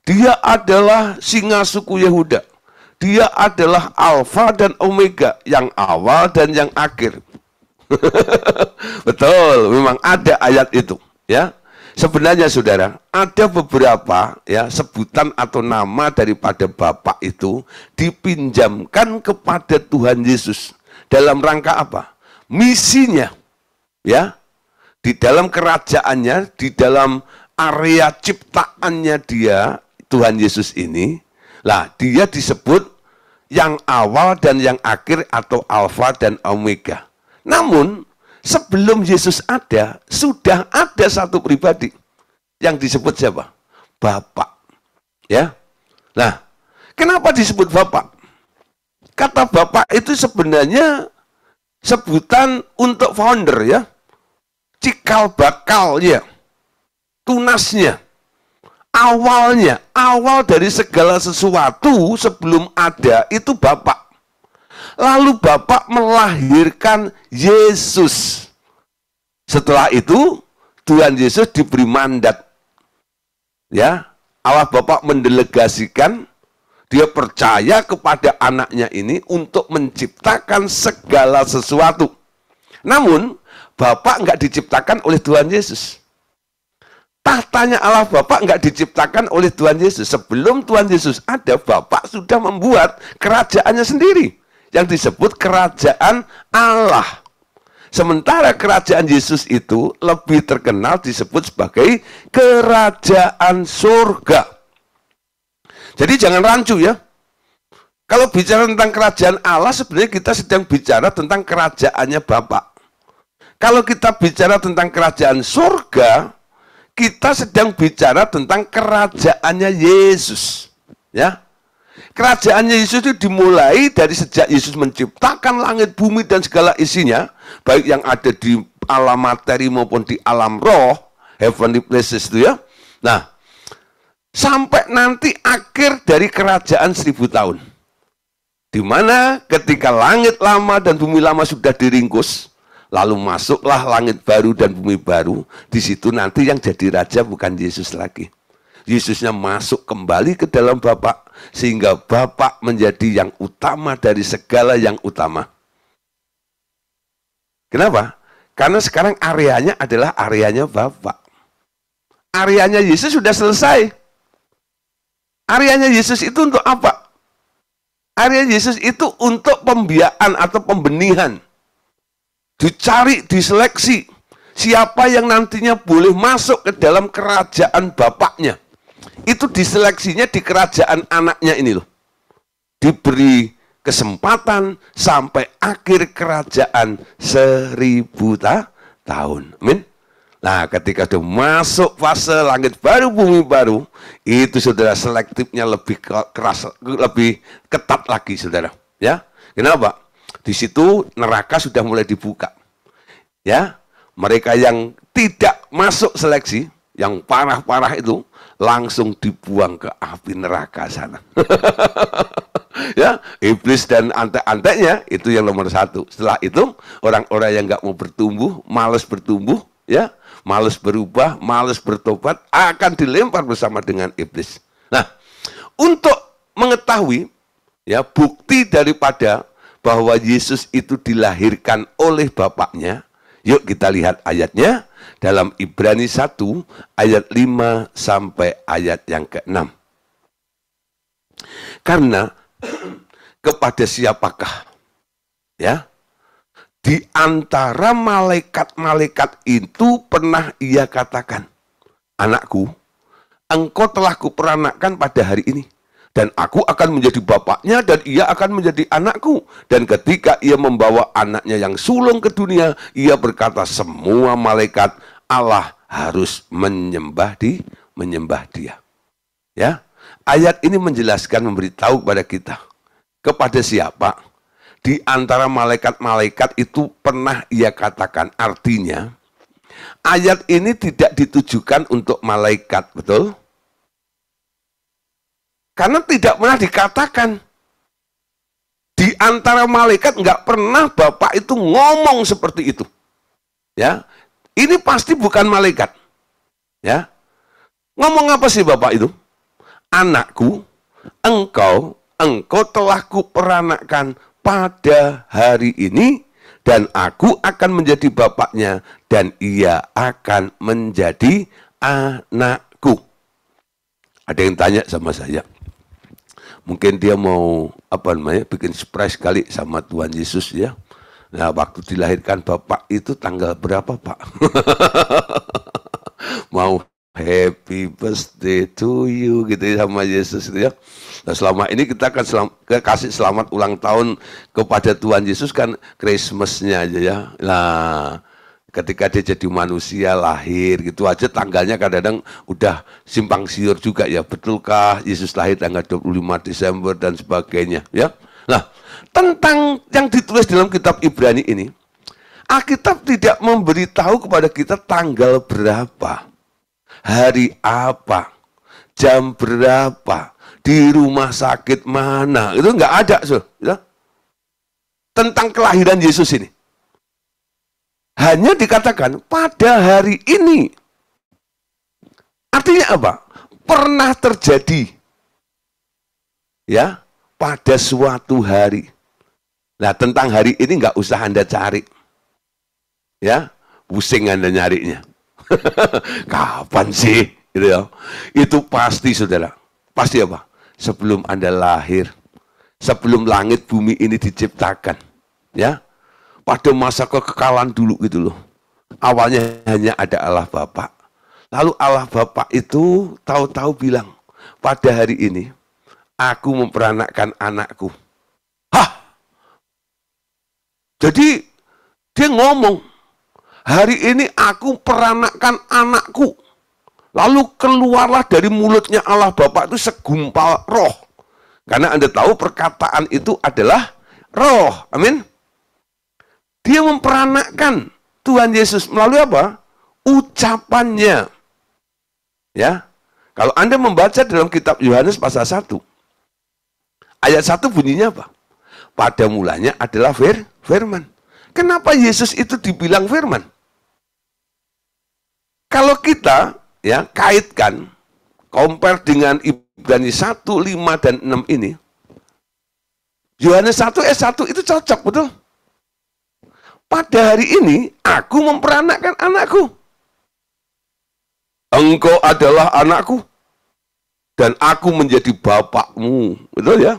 Dia adalah singa suku Yehuda. Dia adalah Alfa dan Omega, yang awal dan yang akhir. Betul, memang ada ayat itu, ya. Sebenarnya saudara, ada beberapa ya sebutan atau nama daripada Bapa itu dipinjamkan kepada Tuhan Yesus dalam rangka apa? Misinya, ya, di dalam kerajaannya, di dalam area ciptaannya dia, Tuhan Yesus ini, lah dia disebut yang awal dan yang akhir atau Alfa dan Omega. Namun sebelum Yesus ada, sudah ada satu pribadi yang disebut siapa? Bapa. Ya. Nah, kenapa disebut Bapa? Kata Bapa itu sebenarnya sebutan untuk founder ya. Cikal bakalnya, tunasnya, awalnya, awal dari segala sesuatu sebelum ada itu Bapa. Lalu Bapa melahirkan Yesus. Setelah itu Tuhan Yesus diberi mandat. Ya, Allah Bapa mendelegasikan, dia percaya kepada anaknya ini untuk menciptakan segala sesuatu. Namun Bapa enggak diciptakan oleh Tuhan Yesus. Tahtanya Allah Bapa enggak diciptakan oleh Tuhan Yesus. Sebelum Tuhan Yesus ada, Bapa sudah membuat kerajaannya sendiri, yang disebut kerajaan Allah. Sementara kerajaan Yesus itu lebih terkenal disebut sebagai kerajaan surga. Jadi jangan rancu ya. Kalau bicara tentang kerajaan Allah, sebenarnya kita sedang bicara tentang kerajaannya Bapa. Kalau kita bicara tentang kerajaan surga, kita sedang bicara tentang kerajaannya Yesus. Ya. Kerajaannya Yesus itu dimulai dari sejak Yesus menciptakan langit, bumi, dan segala isinya, baik yang ada di alam materi maupun di alam roh, heavenly places itu ya. Nah, sampai nanti akhir dari kerajaan 1000 tahun. Di mana ketika langit lama dan bumi lama sudah diringkus, lalu masuklah langit baru dan bumi baru, di situ nanti yang jadi raja bukan Yesus lagi. Yesusnya masuk kembali ke dalam Bapa, sehingga Bapa menjadi yang utama dari segala yang utama. Kenapa? Karena sekarang areanya adalah areanya Bapa. Areanya Yesus sudah selesai. Areanya Yesus itu untuk apa? Area Yesus itu untuk pembiayaan atau pembenihan. Dicari, diseleksi. siapa yang nantinya boleh masuk ke dalam kerajaan bapaknya. Itu diseleksinya di kerajaan anaknya ini loh. Diberi kesempatan sampai akhir kerajaan 1000 tahun. Amin. Nah, ketika sudah masuk fase langit baru, bumi baru, itu saudara selektifnya lebih keras, lebih ketat lagi, saudara. Ya, kenapa? Di situ neraka sudah mulai dibuka. Ya, mereka yang tidak masuk seleksi, yang parah-parah itu, langsung dibuang ke api neraka sana. Ya, iblis dan antek-anteknya itu yang nomor 1. Setelah itu, orang-orang yang nggak mau bertumbuh, malas bertumbuh, ya, malas berubah, malas bertobat, akan dilempar bersama dengan iblis. Nah, untuk mengetahui ya bukti daripada bahwa Yesus itu dilahirkan oleh Bapaknya, yuk kita lihat ayatnya dalam Ibrani 1 ayat 5 sampai ayat yang ke-6. Karena kepada siapakah ya di antara malaikat-malaikat itu pernah ia katakan, anakku, engkau telah kuperanakkan pada hari ini, dan aku akan menjadi bapaknya dan ia akan menjadi anakku. Dan ketika ia membawa anaknya yang sulung ke dunia, ia berkata, semua malaikat Allah harus menyembah dia. Ya, ayat ini menjelaskan, memberitahu kepada kita, kepada siapa di antara malaikat-malaikat itu pernah ia katakan. Artinya, ayat ini tidak ditujukan untuk malaikat, betul? Karena tidak pernah dikatakan. Di antara malaikat nggak pernah Bapak itu ngomong seperti itu. Ya, ini pasti bukan malaikat. Ya, ngomong apa sih Bapak itu? Anakku, engkau telah kuperanakkan pada hari ini, dan aku akan menjadi bapaknya, dan ia akan menjadi anakku. Ada yang tanya sama saya, mungkin dia mau bikin surprise kali sama Tuhan Yesus ya. Nah, waktu dilahirkan Bapak itu tanggal berapa, Pak? Mau happy birthday to you gitu ya sama Yesus gitu ya. Nah, selama ini kita akan kasih selamat ulang tahun kepada Tuhan Yesus kan Christmas-nya aja ya. Nah, ketika dia jadi manusia lahir gitu aja tanggalnya kadang-kadang udah simpang siur juga ya. Betulkah Yesus lahir tanggal 25 Desember dan sebagainya ya. Nah, tentang yang ditulis dalam kitab Ibrani ini, Alkitab tidak memberitahu kepada kita tanggal berapa, hari apa, jam berapa, di rumah sakit mana, itu nggak ada, ya. Tentang kelahiran Yesus ini. Hanya dikatakan pada hari ini. Artinya apa? Pernah terjadi. Ya, pada suatu hari. Nah, tentang hari ini nggak usah Anda cari. Ya, pusing Anda nyarinya. Kapan sih? Gitu ya. Itu pasti, saudara. Pasti apa? Sebelum Anda lahir, sebelum langit bumi ini diciptakan, ya, pada masa kekekalan dulu gitu loh. Awalnya hanya ada Allah Bapa. Lalu Allah Bapa itu tahu-tahu bilang, pada hari ini aku memperanakkan anakku. Hah? Jadi dia ngomong, hari ini aku peranakkan anakku. Lalu keluarlah dari mulutnya Allah Bapa itu segumpal roh. Karena Anda tahu perkataan itu adalah roh. Amin. Dia memperanakkan Tuhan Yesus melalui apa? Ucapannya. Ya. Kalau Anda membaca dalam kitab Yohanes pasal 1. Ayat 1 bunyinya apa? Pada mulanya adalah firman. Kenapa Yesus itu dibilang firman? Kalau kita ya kaitkan, compare dengan Ibrani 1, 5 dan 6 ini, Yohanes 1 ayat 1 itu cocok, betul? Pada hari ini aku memperanakkan anakku. Engkau adalah anakku dan aku menjadi bapakmu, betul ya?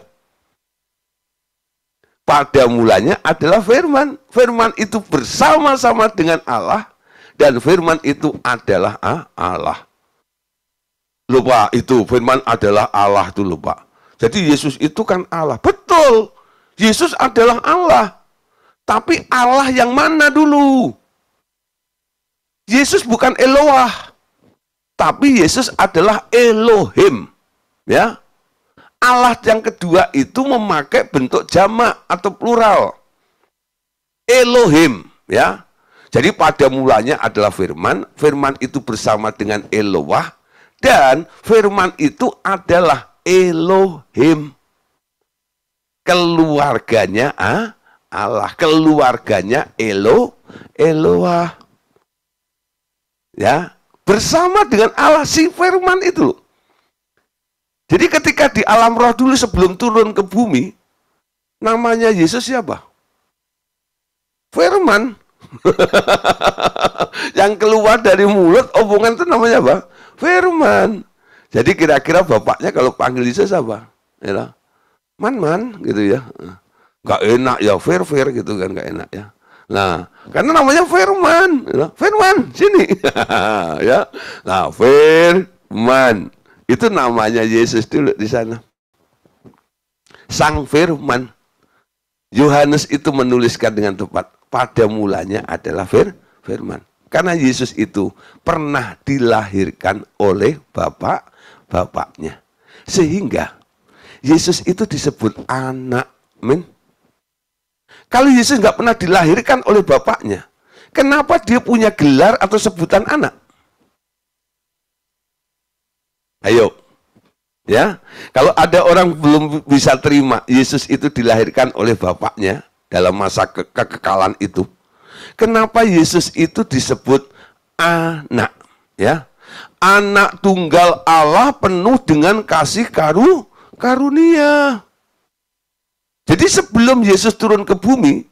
Pada mulanya adalah firman. Firman itu bersama-sama dengan Allah dan firman itu adalah Allah. Lupa itu, firman adalah Allah itu lupa. Jadi Yesus itu kan Allah. Betul, Yesus adalah Allah. Tapi Allah yang mana dulu? Yesus bukan Eloah. Tapi Yesus adalah Elohim. Ya, Allah yang kedua itu memakai bentuk jamak atau plural. Elohim, ya. Jadi pada mulanya adalah firman, firman itu bersama dengan Eloah, dan firman itu adalah Elohim. Keluarganya Allah, keluarganya Eloah. Ya, bersama dengan Allah si firman itu. Jadi ketika di alam roh dulu sebelum turun ke bumi, namanya Yesus siapa? Firman. Yang keluar dari mulut omongan itu namanya apa? Firman. Jadi kira-kira bapaknya kalau panggil Yesus apa? Ya, man gitu ya. Gak enak ya, fair gitu kan, gak enak ya. Nah, karena namanya firman, ya. Firman sini. Ya. Nah, firman itu namanya Yesus dulu di sana. Sang firman. Yohanes itu menuliskan dengan tepat, pada mulanya adalah firman. Karena Yesus itu pernah dilahirkan oleh bapaknya. Sehingga Yesus itu disebut anak. Amin. Kalau Yesus nggak pernah dilahirkan oleh bapaknya, kenapa dia punya gelar atau sebutan anak? Ayo. Ya, kalau ada orang belum bisa terima Yesus itu dilahirkan oleh bapaknya dalam masa kekekalan itu, kenapa Yesus itu disebut anak? Ya, anak tunggal Allah penuh dengan kasih karunia. Jadi sebelum Yesus turun ke bumi,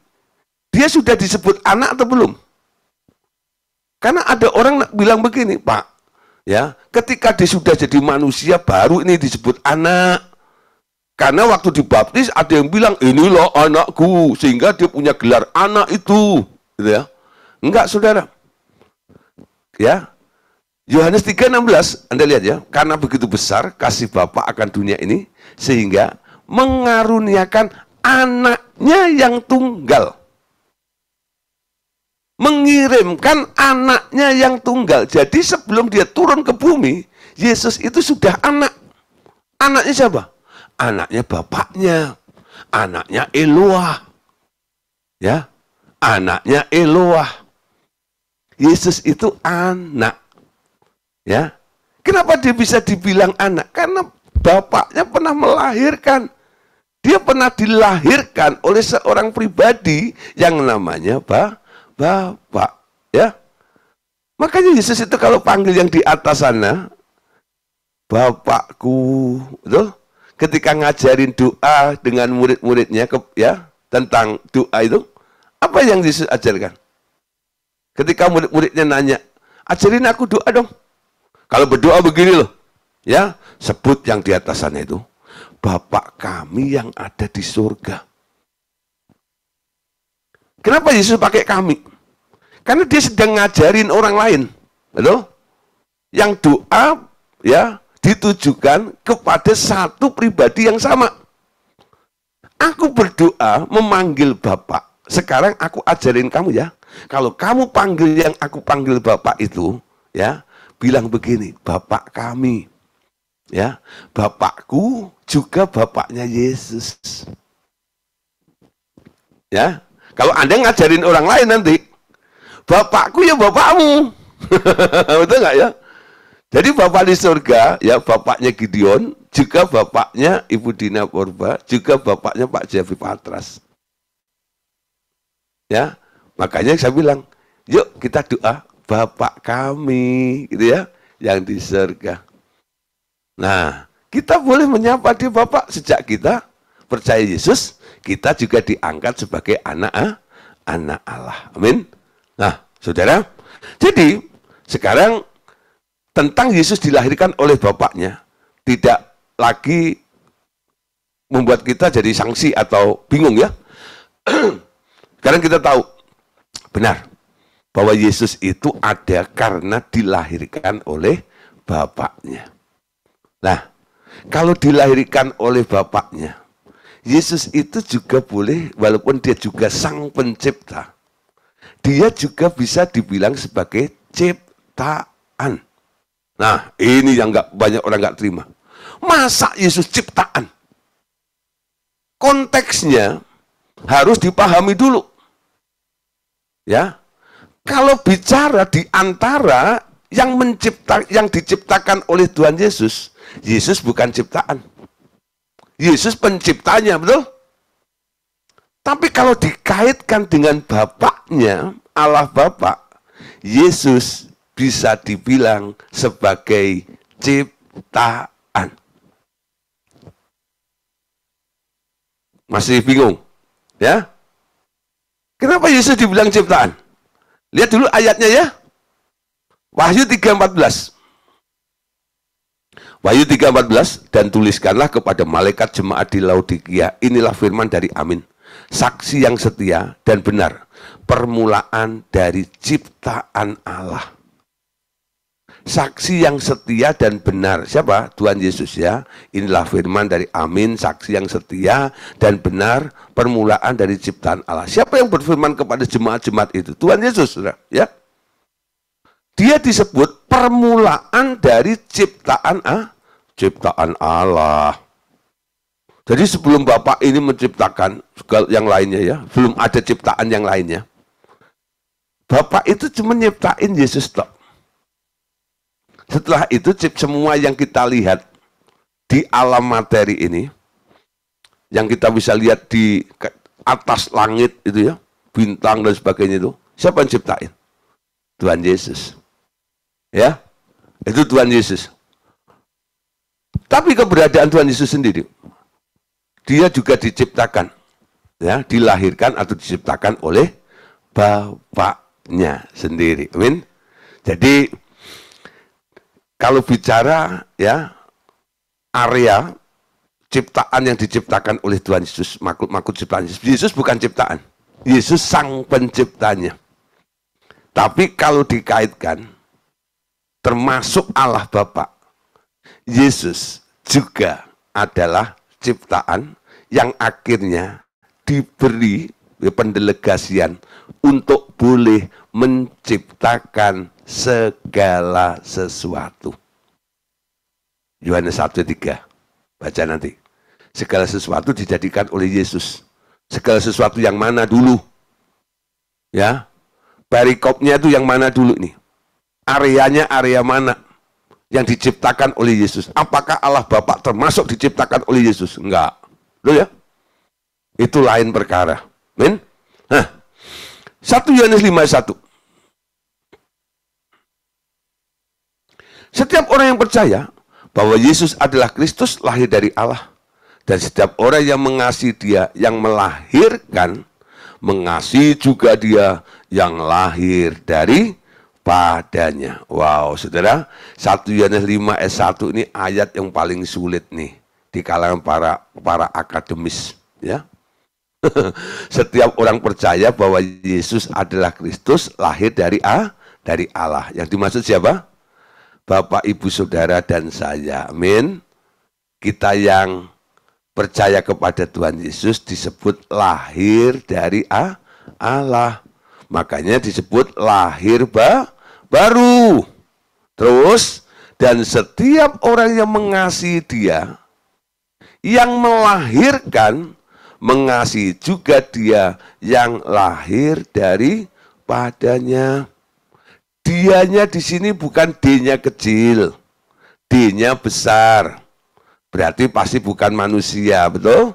dia sudah disebut anak atau belum? Karena ada orang bilang begini, Pak. Ya, ketika dia sudah jadi manusia baru ini disebut anak. Karena waktu dibaptis ada yang bilang inilah anakku, sehingga dia punya gelar anak itu, gitu ya. Enggak, Saudara. Ya. Yohanes 3:16, Anda lihat ya, karena begitu besar kasih Bapa akan dunia ini sehingga mengaruniakan anaknya yang tunggal. Mengirimkan anaknya yang tunggal. Jadi sebelum dia turun ke bumi, Yesus itu sudah anak. Anaknya siapa? Anaknya bapaknya. Anaknya Eloah. Ya, anaknya Eloah. Yesus itu anak. Ya. Kenapa dia bisa dibilang anak? Karena bapaknya pernah melahirkan. Dia pernah dilahirkan oleh seorang pribadi yang namanya Bapak, ya. Makanya Yesus itu kalau panggil yang di atas sana, Bapakku, betul? Ketika ngajarin doa dengan murid-muridnya, ya, tentang doa itu, apa yang Yesus ajarkan? Ketika murid-muridnya nanya, ajarin aku doa dong. Kalau berdoa begini loh, ya, sebut yang di atas sana itu, Bapak kami yang ada di surga. Kenapa Yesus pakai kami? Karena dia sedang ngajarin orang lain, betul? Yang doa, ya, ditujukan kepada satu pribadi yang sama. Aku berdoa memanggil Bapak. Sekarang aku ajarin kamu ya. Kalau kamu panggil yang aku panggil Bapak itu, ya, bilang begini, Bapak kami. Ya, Bapakku juga Bapaknya Yesus. Ya, kalau Anda ngajarin orang lain nanti, Bapakku ya bapakmu. Betul nggak ya? Jadi Bapak di surga, ya bapaknya Gideon, juga bapaknya Ibu Dina Purba, juga bapaknya Pak Jeffrey Patras. Ya, makanya saya bilang, yuk kita doa, Bapak kami, gitu ya, yang di surga. Nah, kita boleh menyapa dia Bapak sejak kita percaya Yesus, kita juga diangkat sebagai anak Allah. Amin. Nah, Saudara, jadi sekarang tentang Yesus dilahirkan oleh Bapaknya tidak lagi membuat kita jadi sanksi atau bingung ya. Sekarang kita tahu, benar, bahwa Yesus itu ada karena dilahirkan oleh Bapaknya. Nah, kalau dilahirkan oleh Bapaknya, Yesus itu juga boleh, walaupun dia juga sang pencipta, dia juga bisa dibilang sebagai ciptaan. Nah, ini yang banyak orang nggak terima. Masa Yesus ciptaan? Konteksnya harus dipahami dulu. Ya, kalau bicara di antara yang diciptakan oleh Tuhan Yesus, Yesus bukan ciptaan. Yesus penciptanya, betul? Tapi kalau dikaitkan dengan Bapaknya, Allah Bapa, Yesus bisa dibilang sebagai ciptaan. Masih bingung? Ya? Kenapa Yesus dibilang ciptaan? Lihat dulu ayatnya ya. Wahyu 3:14. Wahyu 3:14, dan tuliskanlah kepada malaikat jemaat di Laodikia, inilah firman dari Amin, saksi yang setia dan benar, permulaan dari ciptaan Allah. Saksi yang setia dan benar. Siapa? Tuhan Yesus ya. Inilah firman dari Amin, saksi yang setia dan benar, permulaan dari ciptaan Allah. Siapa yang berfirman kepada jemaat-jemaat itu? Tuhan Yesus, saudara. Ya. Dia disebut permulaan dari ciptaan Allah. Jadi sebelum Bapak ini menciptakan yang lainnya ya, belum ada ciptaan yang lainnya. Bapak itu cuma nyiptain Yesus tok. Setelah itu semua yang kita lihat di alam materi ini, yang kita bisa lihat di atas langit itu ya, bintang dan sebagainya itu, siapa yang ciptain? Tuhan Yesus. Ya, itu Tuhan Yesus. Tapi keberadaan Tuhan Yesus sendiri, dia juga diciptakan, ya, dilahirkan atau diciptakan oleh Bapaknya sendiri. Amin. Jadi kalau bicara ya area ciptaan yang diciptakan oleh Tuhan Yesus, makhluk ciptaan Yesus. Yesus bukan ciptaan. Yesus sang penciptanya. Tapi kalau dikaitkan termasuk Allah Bapa, Yesus juga adalah ciptaan yang akhirnya diberi pendelegasian untuk boleh menciptakan segala sesuatu. Yohanes 1:3. Baca nanti. Segala sesuatu dijadikan oleh Yesus. Segala sesuatu yang mana dulu? Ya. Perikopnya itu yang mana dulu nih? Areanya area mana yang diciptakan oleh Yesus? Apakah Allah Bapa termasuk diciptakan oleh Yesus? Enggak. Loh ya? Itu lain perkara. Amin. Nah, 1 Yohanes 5:1. Setiap orang yang percaya bahwa Yesus adalah Kristus lahir dari Allah. Dan setiap orang yang mengasihi Dia, yang melahirkan, mengasihi juga Dia yang lahir dari padanya. Wow, saudara, 1 Yohanes 5 ayat 1 ini ayat yang paling sulit nih di kalangan para akademis. Ya. Setiap orang percaya bahwa Yesus adalah Kristus lahir dari Allah. Yang dimaksud siapa? Bapak, Ibu, Saudara, dan saya. Amin. Kita yang percaya kepada Tuhan Yesus disebut lahir dari Allah. Makanya disebut lahir baru. Terus, dan setiap orang yang mengasihi Dia, yang melahirkan, mengasihi juga Dia yang lahir dari padanya. Dianya di sini bukan D-nya kecil, D-nya besar. Berarti pasti bukan manusia, betul?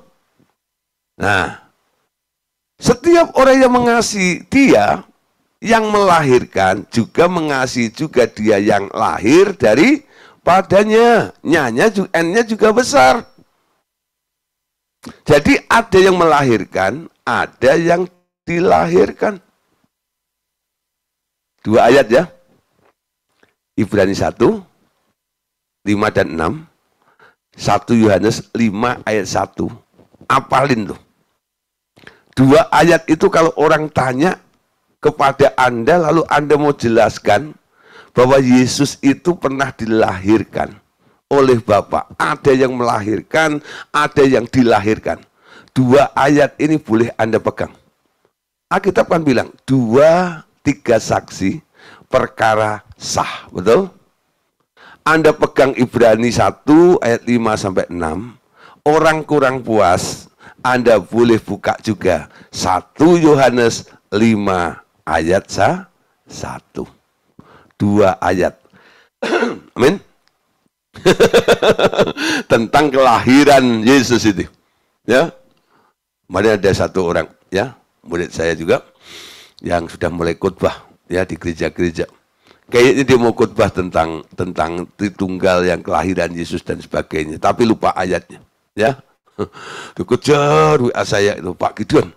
Nah, setiap orang yang mengasihi Dia, yang melahirkan, juga mengasihi juga Dia yang lahir dari padanya. N-nya juga besar. Jadi ada yang melahirkan, ada yang dilahirkan. 2 ayat ya. Ibrani 1, 5 dan 6. 1 Yohanes 5 ayat 1. Apalin tuh. 2 ayat itu kalau orang tanya, kepada Anda, lalu Anda mau jelaskan bahwa Yesus itu pernah dilahirkan oleh Bapa. Ada yang melahirkan, ada yang dilahirkan. Dua ayat ini boleh Anda pegang. Alkitab kan bilang, 2-3 saksi perkara sah, betul? Anda pegang Ibrani 1 ayat 5-6, orang kurang puas, Anda boleh buka juga 1 Yohanes 5 ayat 1. 2 ayat. Amin. Tentang kelahiran Yesus itu. Ya. Kemarin ada satu orang, ya, murid saya juga yang sudah mulai khotbah ya di gereja-gereja. Kayaknya dia mau khotbah tentang Tritunggal yang kelahiran Yesus dan sebagainya, tapi lupa ayatnya, ya. Dikejar WA saya itu, Pak Gideon,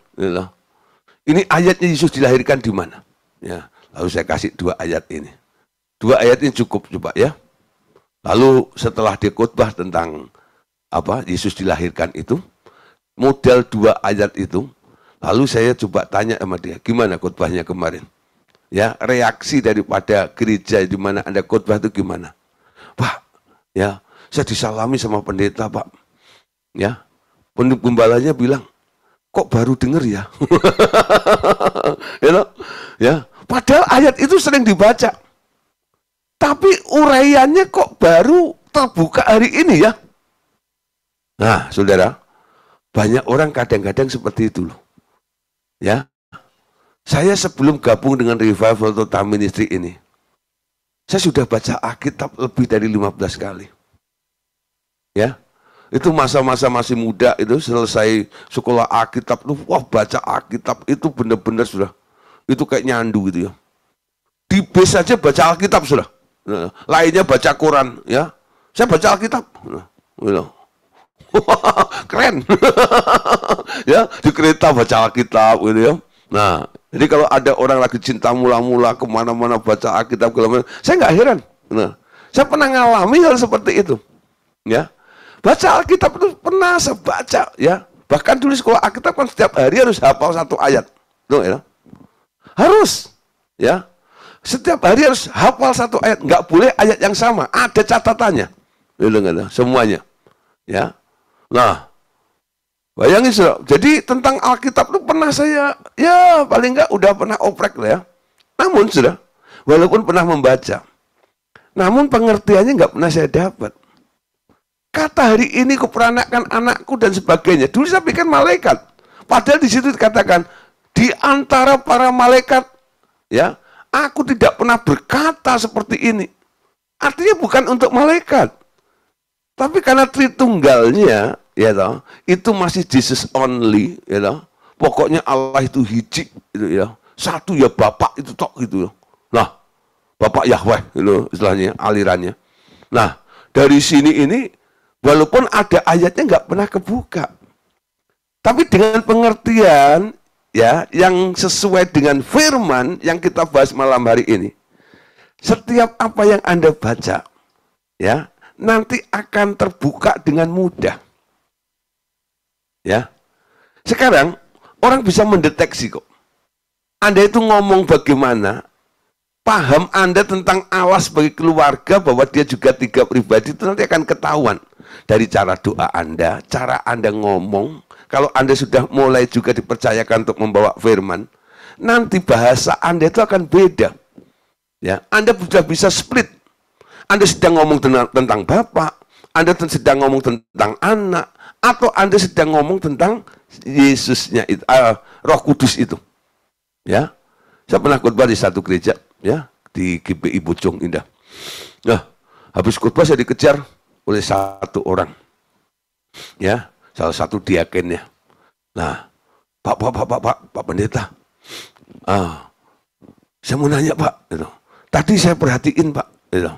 ini ayatnya Yesus dilahirkan di mana? Ya, lalu saya kasih 2 ayat ini. 2 ayat ini cukup coba ya. Lalu setelah dia khotbah tentang apa Yesus dilahirkan itu, modal 2 ayat itu, lalu saya coba tanya sama dia, gimana khotbahnya kemarin? Ya, reaksi daripada gereja di mana Anda khotbah itu gimana? Pak, ya, saya disalami sama pendeta, Pak. Ya, pembalanya bilang, kok baru denger ya? Ya, padahal ayat itu sering dibaca. Tapi uraiannya kok baru terbuka hari ini ya? Nah, saudara, banyak orang kadang-kadang seperti itu loh. Ya, saya sebelum gabung dengan Revival Total Ministry ini, saya sudah baca Alkitab lebih dari 15 kali. Ya, itu masa-masa masih muda itu selesai sekolah Alkitab tuh, wah baca Alkitab itu benar-benar sudah, itu kayak nyandu gitu ya. Di bis saja baca Alkitab sudah, lainnya baca Quran ya. Saya baca Alkitab, keren, ya di kereta baca Alkitab gitu ya. Nah, jadi kalau ada orang lagi cinta mula-mula kemana-mana baca Alkitab, saya nggak heran. Nah, saya pernah ngalami hal seperti itu, ya. Baca Alkitab itu pernah saya baca, ya. Bahkan dulu sekolah Alkitab kan setiap hari harus hafal 1 ayat, tuh, ya. Harus, ya. Setiap hari harus hafal 1 ayat, nggak boleh ayat yang sama, ada catatannya, semuanya, ya. Nah, bayangin saudara, jadi tentang Alkitab itu pernah saya, ya paling enggak udah pernah oprek lah ya. Namun saudara, walaupun pernah membaca, namun pengertiannya nggak pernah saya dapat. Kata hari ini kuperanakan anakku dan sebagainya. Dulu saya pikir malaikat. Padahal di situ dikatakan, di antara para malaikat, ya, aku tidak pernah berkata seperti ini. Artinya bukan untuk malaikat. Tapi karena Tritunggalnya, ya toh, itu masih Jesus only, ya toh. Pokoknya Allah itu hiji, gitu ya. Satu ya Bapak itu tok gitu. Nah, Bapak Yahweh itu istilahnya, alirannya. Nah, dari sini ini walaupun ada ayatnya nggak pernah kebuka. Tapi dengan pengertian ya yang sesuai dengan firman yang kita bahas malam hari ini. Setiap apa yang Anda baca, ya, nanti akan terbuka dengan mudah. Ya. Sekarang orang bisa mendeteksi kok. Anda itu ngomong bagaimana, paham Anda tentang Allah sebagai keluarga bahwa dia juga 3 pribadi itu nanti akan ketahuan dari cara doa Anda, cara Anda ngomong. Kalau Anda sudah mulai juga dipercayakan untuk membawa firman, nanti bahasa Anda itu akan beda. Ya, Anda sudah bisa split. Anda sedang ngomong tentang Bapak, Anda sedang ngomong tentang anak, atau Anda sedang ngomong tentang Yesusnya itu, Roh Kudus itu. Ya, saya pernah khotbah di satu gereja, ya, di GPI Bojong Indah. Nah, habis khotbah saya dikejar oleh satu orang, ya, salah satu diakennya. Nah, Pak Pendeta, saya mau nanya Pak, gitu. Tadi saya perhatiin Pak, gitu.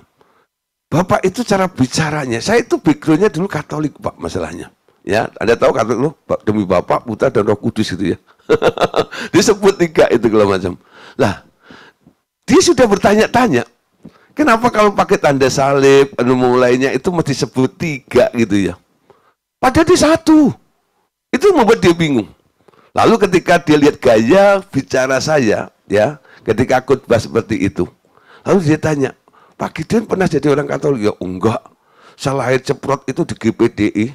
Bapak itu cara bicaranya, saya itu backgroundnya dulu Katolik Pak masalahnya. Ya, Anda tahu Katolik loh, demi Bapa, Putra dan Roh Kudus itu ya. Disebut 3 itu kalau macam. Lah, dia sudah bertanya-tanya, kenapa kalau pakai tanda salib, mulainya itu mesti sebut 3 gitu ya. Padahal di 1. Itu membuat dia bingung. Lalu ketika dia lihat gaya bicara saya, ya, ketika khotbah seperti itu. Lalu dia tanya, Pak Gideon pernah jadi orang Katolik? Ya enggak, saya lahir ceprot itu di GPDI.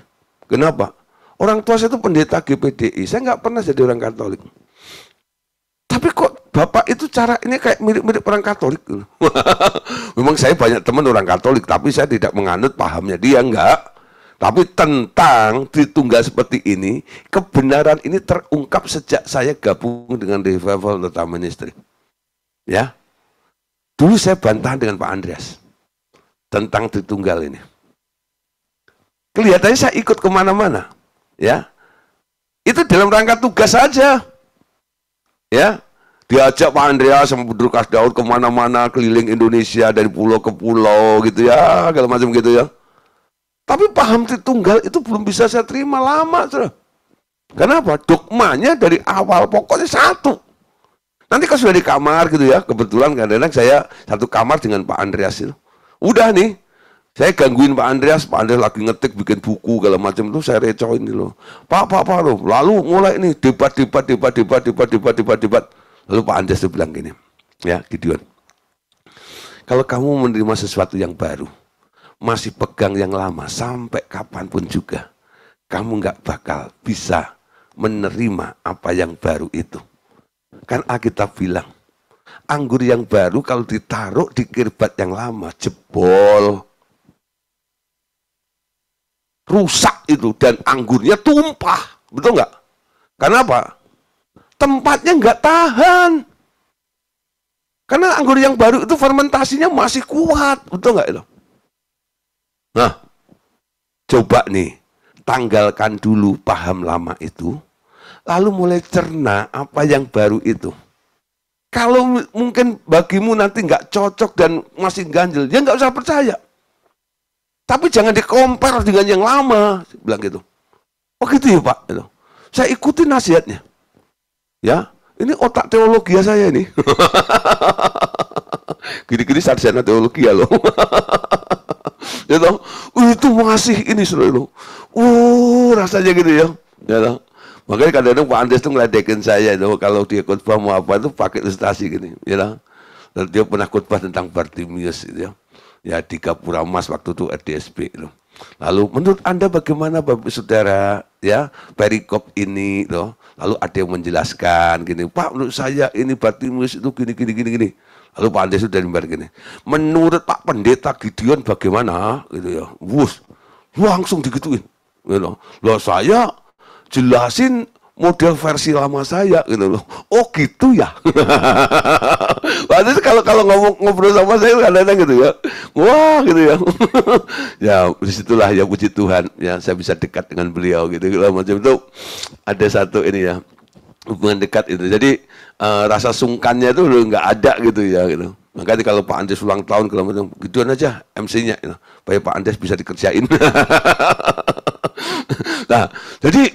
Kenapa? Orang tua saya itu pendeta GPDI, saya nggak pernah jadi orang Katolik. Tapi kok Bapak itu cara ini kayak mirip-mirip orang Katolik. Memang saya banyak teman orang Katolik, tapi saya tidak menganut pahamnya dia, enggak. Tapi tentang Tritunggal seperti ini, kebenaran ini terungkap sejak saya gabung dengan Revival Total Ministry. Ya, dulu saya bantah dengan Pak Andreas tentang Tritunggal ini. Kelihatannya saya ikut kemana-mana, ya. Itu dalam rangka tugas saja, ya. Diajak Pak Andreas sama Bedru Kasdaud kemana-mana, keliling Indonesia dari pulau ke pulau, gitu ya, segala macam gitu ya. Tapi paham Tritunggal itu belum bisa saya terima lama, saudara. Kenapa? Dogmanya dari awal pokoknya satu. Nanti kalau sudah di kamar gitu ya, kebetulan kadang-kadang saya satu kamar dengan Pak Andreas itu. Udah nih, saya gangguin Pak Andreas lagi ngetik bikin buku segala macam itu saya recoin ini loh. Pak loh. Lalu mulai nih debat. Lalu Pak Andreas itu bilang gini, ya Gideon, kalau kamu menerima sesuatu yang baru, masih pegang yang lama sampai kapanpun juga, kamu nggak bakal bisa menerima apa yang baru itu. Kan Alkitab bilang, anggur yang baru kalau ditaruh di kirbat yang lama, jebol, rusak itu, dan anggurnya tumpah, betul nggak? Kenapa? Tempatnya nggak tahan. Karena anggur yang baru itu fermentasinya masih kuat, betul nggak itu? Nah, coba nih, tanggalkan dulu paham lama itu, lalu mulai cerna apa yang baru itu. Kalau mungkin bagimu nanti nggak cocok dan masih ganjel, ya nggak usah percaya. Tapi jangan dikompar dengan yang lama, bilang gitu. Oh gitu ya Pak, gitu. Saya ikuti nasihatnya. Ya, ini otak teologi saya ini. Gini-gini sarjana teologi ya loh. Ya toh, itu masih ini loh. Rasanya gitu ya. Ya toh. Makanya kadang-kadang Pak Andreas tuh ngeledekin saya itu kalau dia khotbah mau apa itu pakai ilustrasi gini, ya toh. Dan dia pernah khotbah tentang Bartimius gitu ya. Ya di Gapura Mas waktu itu RDSB itu. Lalu menurut Anda bagaimana Bapak Saudara ya perikop ini loh. Lalu ada yang menjelaskan gini, Pak menurut saya ini Bartimius itu gini. Lalu Pak Andreas sudah dimbar gini, menurut Pak Pendeta Gideon bagaimana gitu ya. Langsung digituin. Gitu. Loh saya jelasin model versi lama saya gitu loh. Oh gitu ya. Waktu itu kalau ngobrol sama saya kadang-kadang gitu ya. Wah gitu ya. Ya disitulah ya puji Tuhan ya saya bisa dekat dengan beliau gitu. Macam itu ada satu ini ya hubungan dekat itu. Jadi rasa sungkannya itu nggak ada gitu ya gitu. Makanya kalau Pak Andreas ulang tahun kalau macam gituan aja MC-nya gitu. Supaya Pak Andreas bisa dikerjain. Nah, jadi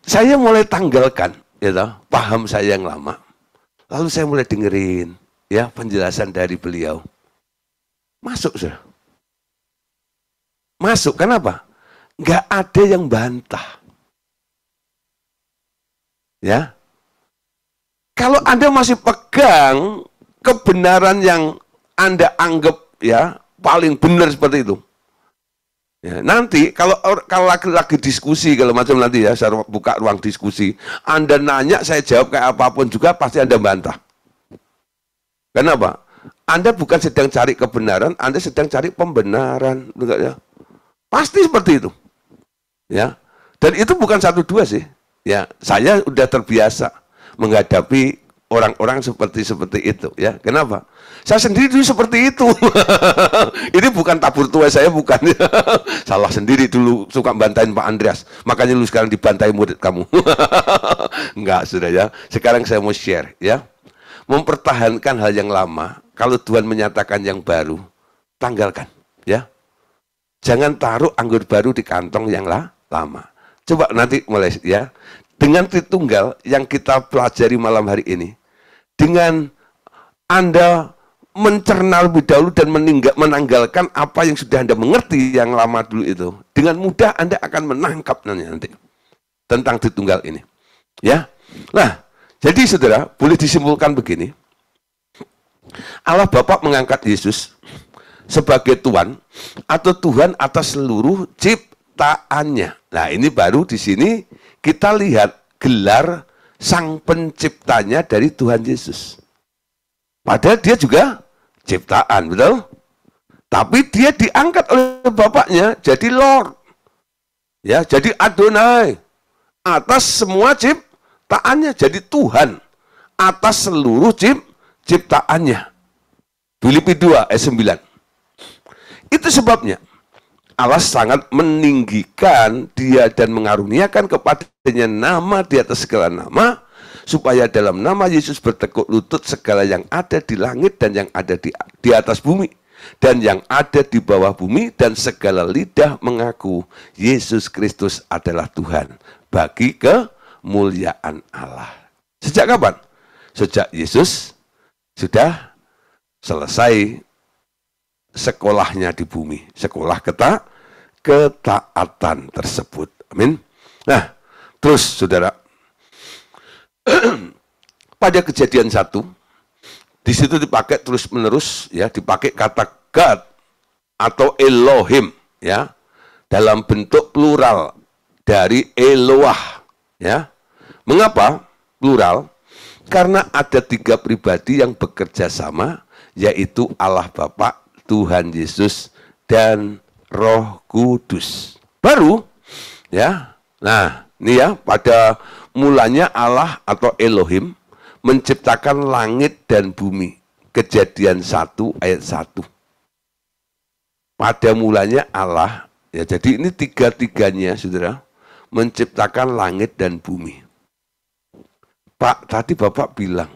saya mulai tanggalkan ya toh, paham saya yang lama. Lalu saya mulai dengerin ya penjelasan dari beliau. Masuk sudah. Masuk, kenapa? Nggak ada yang bantah. Ya. Kalau Anda masih pegang kebenaran yang Anda anggap ya paling benar seperti itu. Ya, nanti kalau lagi diskusi kalau macam nanti ya saya buka ruang diskusi, Anda nanya saya jawab kayak apapun juga pasti Anda bantah. Kenapa? Anda bukan sedang cari kebenaran, Anda sedang cari pembenaran, enggak ya? Pasti seperti itu. Ya. Dan itu bukan satu dua sih. Ya, saya udah terbiasa menghadapi orang-orang seperti itu ya. Kenapa? Saya sendiri dulu seperti itu. Ini bukan tabur tua saya, bukan. Salah sendiri dulu suka bantahin Pak Andreas. Makanya lu sekarang dibantai murid kamu. Enggak, sudah ya. Sekarang saya mau share ya. Mempertahankan hal yang lama, kalau Tuhan menyatakan yang baru, tanggalkan ya. Jangan taruh anggur baru di kantong yang lama. Coba nanti mulai ya. Dengan Tritunggal yang kita pelajari malam hari ini, dengan Anda mencerna lebih dahulu dan menanggalkan apa yang sudah Anda mengerti yang lama dulu itu, dengan mudah Anda akan menangkap nanti tentang Tritunggal ini. Ya. Nah, jadi saudara, boleh disimpulkan begini, Allah Bapa mengangkat Yesus sebagai Tuhan atau Tuhan atas seluruh ciptaannya. Nah, ini baru di sini kita lihat gelar sang penciptanya dari Tuhan Yesus. Padahal dia juga ciptaan, betul? Tapi dia diangkat oleh Bapaknya jadi Lord. Ya, jadi Adonai. Atas semua ciptaannya, jadi Tuhan. Atas seluruh ciptaannya. Filipi 2 ayat 9. Itu sebabnya Allah sangat meninggikan dia dan mengaruniakan kepadanya nama di atas segala nama, supaya dalam nama Yesus bertekuk lutut segala yang ada di langit dan yang ada di atas bumi dan yang ada di bawah bumi, dan segala lidah mengaku Yesus Kristus adalah Tuhan, bagi kemuliaan Allah. Sejak kapan? Sejak Yesus sudah selesai sekolahnya di bumi, sekolah ketaatan tersebut. Amin. Nah, terus saudara, pada Kejadian 1, di situ dipakai terus menerus, ya, dipakai kata God atau Elohim, ya, dalam bentuk plural dari Eloah, ya. Mengapa plural? Karena ada 3 pribadi yang bekerja sama, yaitu Allah Bapa, Tuhan Yesus, dan Roh Kudus. Baru, ya. Nah, ini ya, pada mulanya Allah atau Elohim menciptakan langit dan bumi. Kejadian 1 ayat 1. Pada mulanya Allah, ya, jadi ini 3-tiganya, saudara, menciptakan langit dan bumi. Pak, tadi Bapak bilang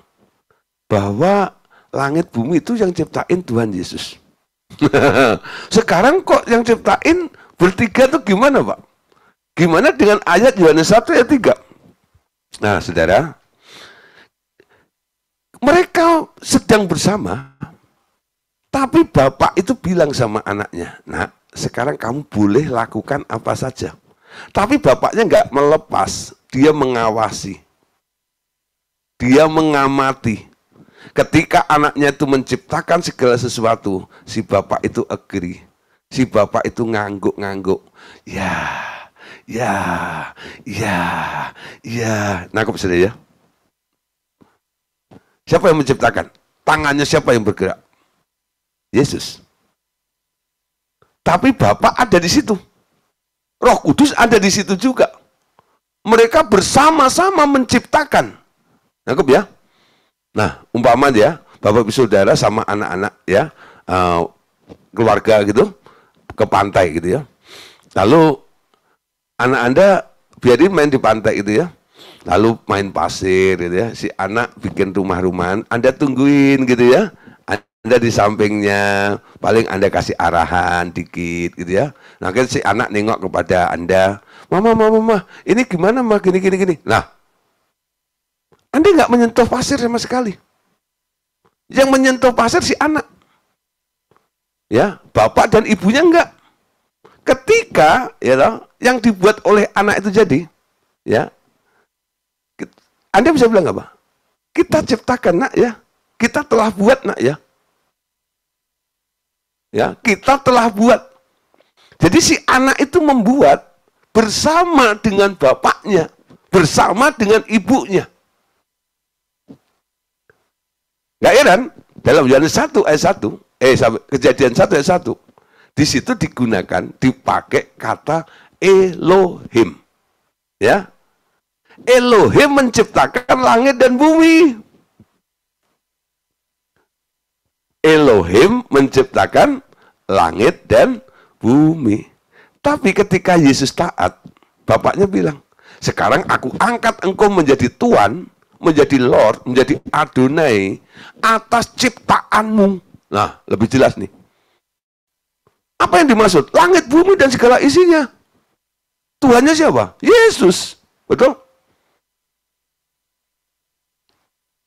bahwa langit bumi itu yang ciptain Tuhan Yesus. Sekarang kok yang ciptain bertiga tuh gimana, Pak? Gimana dengan ayat Yohanes 1 ayat 3? Nah, saudara, mereka sedang bersama, tapi Bapak itu bilang sama anaknya, "Nah, sekarang kamu boleh lakukan apa saja." Tapi Bapaknya nggak melepas, dia mengawasi. Dia mengamati. Ketika anaknya itu menciptakan segala sesuatu, si bapak itu agree. Si bapak itu ngangguk-ngangguk. Ya. Nangkep sudah ya? Siapa yang menciptakan? Tangannya siapa yang bergerak? Yesus. Tapi Bapak ada di situ. Roh Kudus ada di situ juga. Mereka bersama-sama menciptakan. Nangkep ya? Nah, umpama ya, Bapak Ibu Saudara sama anak-anak ya, keluarga gitu, ke pantai gitu ya. Lalu anak Anda biarin main di pantai gitu ya. Lalu main pasir gitu ya. Si anak bikin rumah-rumahan, Anda tungguin gitu ya. Anda di sampingnya, paling Anda kasih arahan dikit gitu ya. Nah, kan si anak nengok kepada Anda, Mama, ini gimana, Ma? Gini. Nah, Anda nggak menyentuh pasir sama sekali. Yang menyentuh pasir si anak. Ya, bapak dan ibunya enggak. Ketika ya yang dibuat oleh anak itu jadi, ya. Anda bisa bilang apa? Kita ciptakan, Nak, ya. Kita telah buat, Nak, ya. Ya, kita telah buat. Jadi si anak itu membuat bersama dengan bapaknya, bersama dengan ibunya. Gak heran, dalam Yohanes 1 ayat 1, Kejadian 1 ayat 1, di situ dipakai kata Elohim. Ya. Elohim menciptakan langit dan bumi. Elohim menciptakan langit dan bumi. Tapi ketika Yesus taat, Bapaknya bilang, "Sekarang aku angkat engkau menjadi Tuhan, menjadi Lord, menjadi Adonai atas ciptaanmu." Nah, lebih jelas nih. Apa yang dimaksud? Langit, bumi, dan segala isinya. Tuhannya siapa? Yesus. Betul?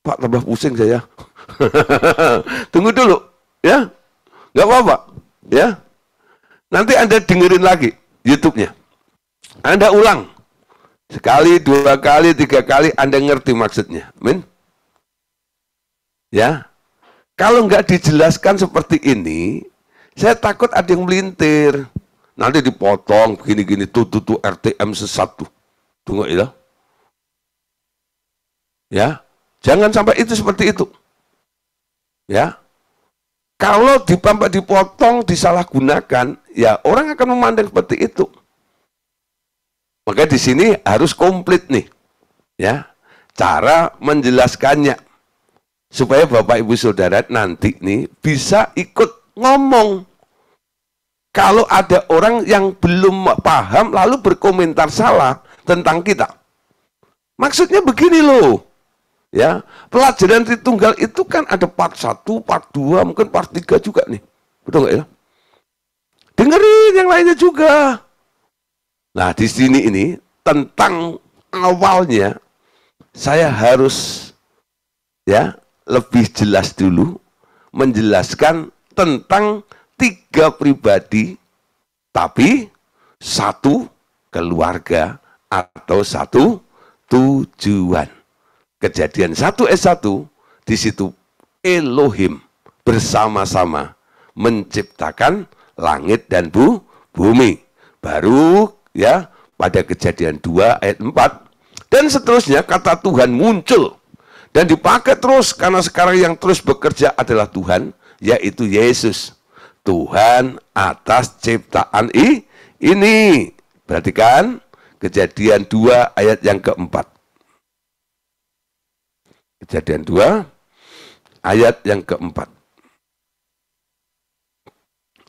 Pak, tambah pusing saya. Tunggu dulu. Ya. Nggak apa-apa. Ya. Nanti Anda dengerin lagi YouTube-nya. Anda ulang. Sekali, 2 kali, 3 kali, Anda ngerti maksudnya. Amin. Ya. Kalau nggak dijelaskan seperti ini, saya takut ada yang melintir. Nanti dipotong begini-gini, tuh RTM sesat tuh. Tunggu ya. Ya, jangan sampai itu seperti itu. Ya, kalau dipotong, disalahgunakan, ya orang akan memandang seperti itu. Maka di sini harus komplit nih, ya, cara menjelaskannya supaya Bapak Ibu Saudara nanti nih bisa ikut ngomong. Kalau ada orang yang belum paham lalu berkomentar salah tentang kita, maksudnya begini loh. Ya, pelajaran Tritunggal itu kan ada part 1, part 2, mungkin part 3 juga nih. Betul nggak ya? Dengerin yang lainnya juga. Nah, di sini ini tentang awalnya saya harus ya lebih jelas dulu menjelaskan tentang 3 pribadi tapi satu keluarga atau satu tujuan. Kejadian 1 ayat 1, di situ Elohim bersama-sama menciptakan langit dan bumi. Baru ya pada Kejadian 2 ayat 4 dan seterusnya kata Tuhan muncul dan dipakai terus karena sekarang yang terus bekerja adalah Tuhan, yaitu Yesus. Tuhan atas ciptaan ini. Perhatikan Kejadian 2 ayat yang keempat. Kejadian 2 ayat yang keempat.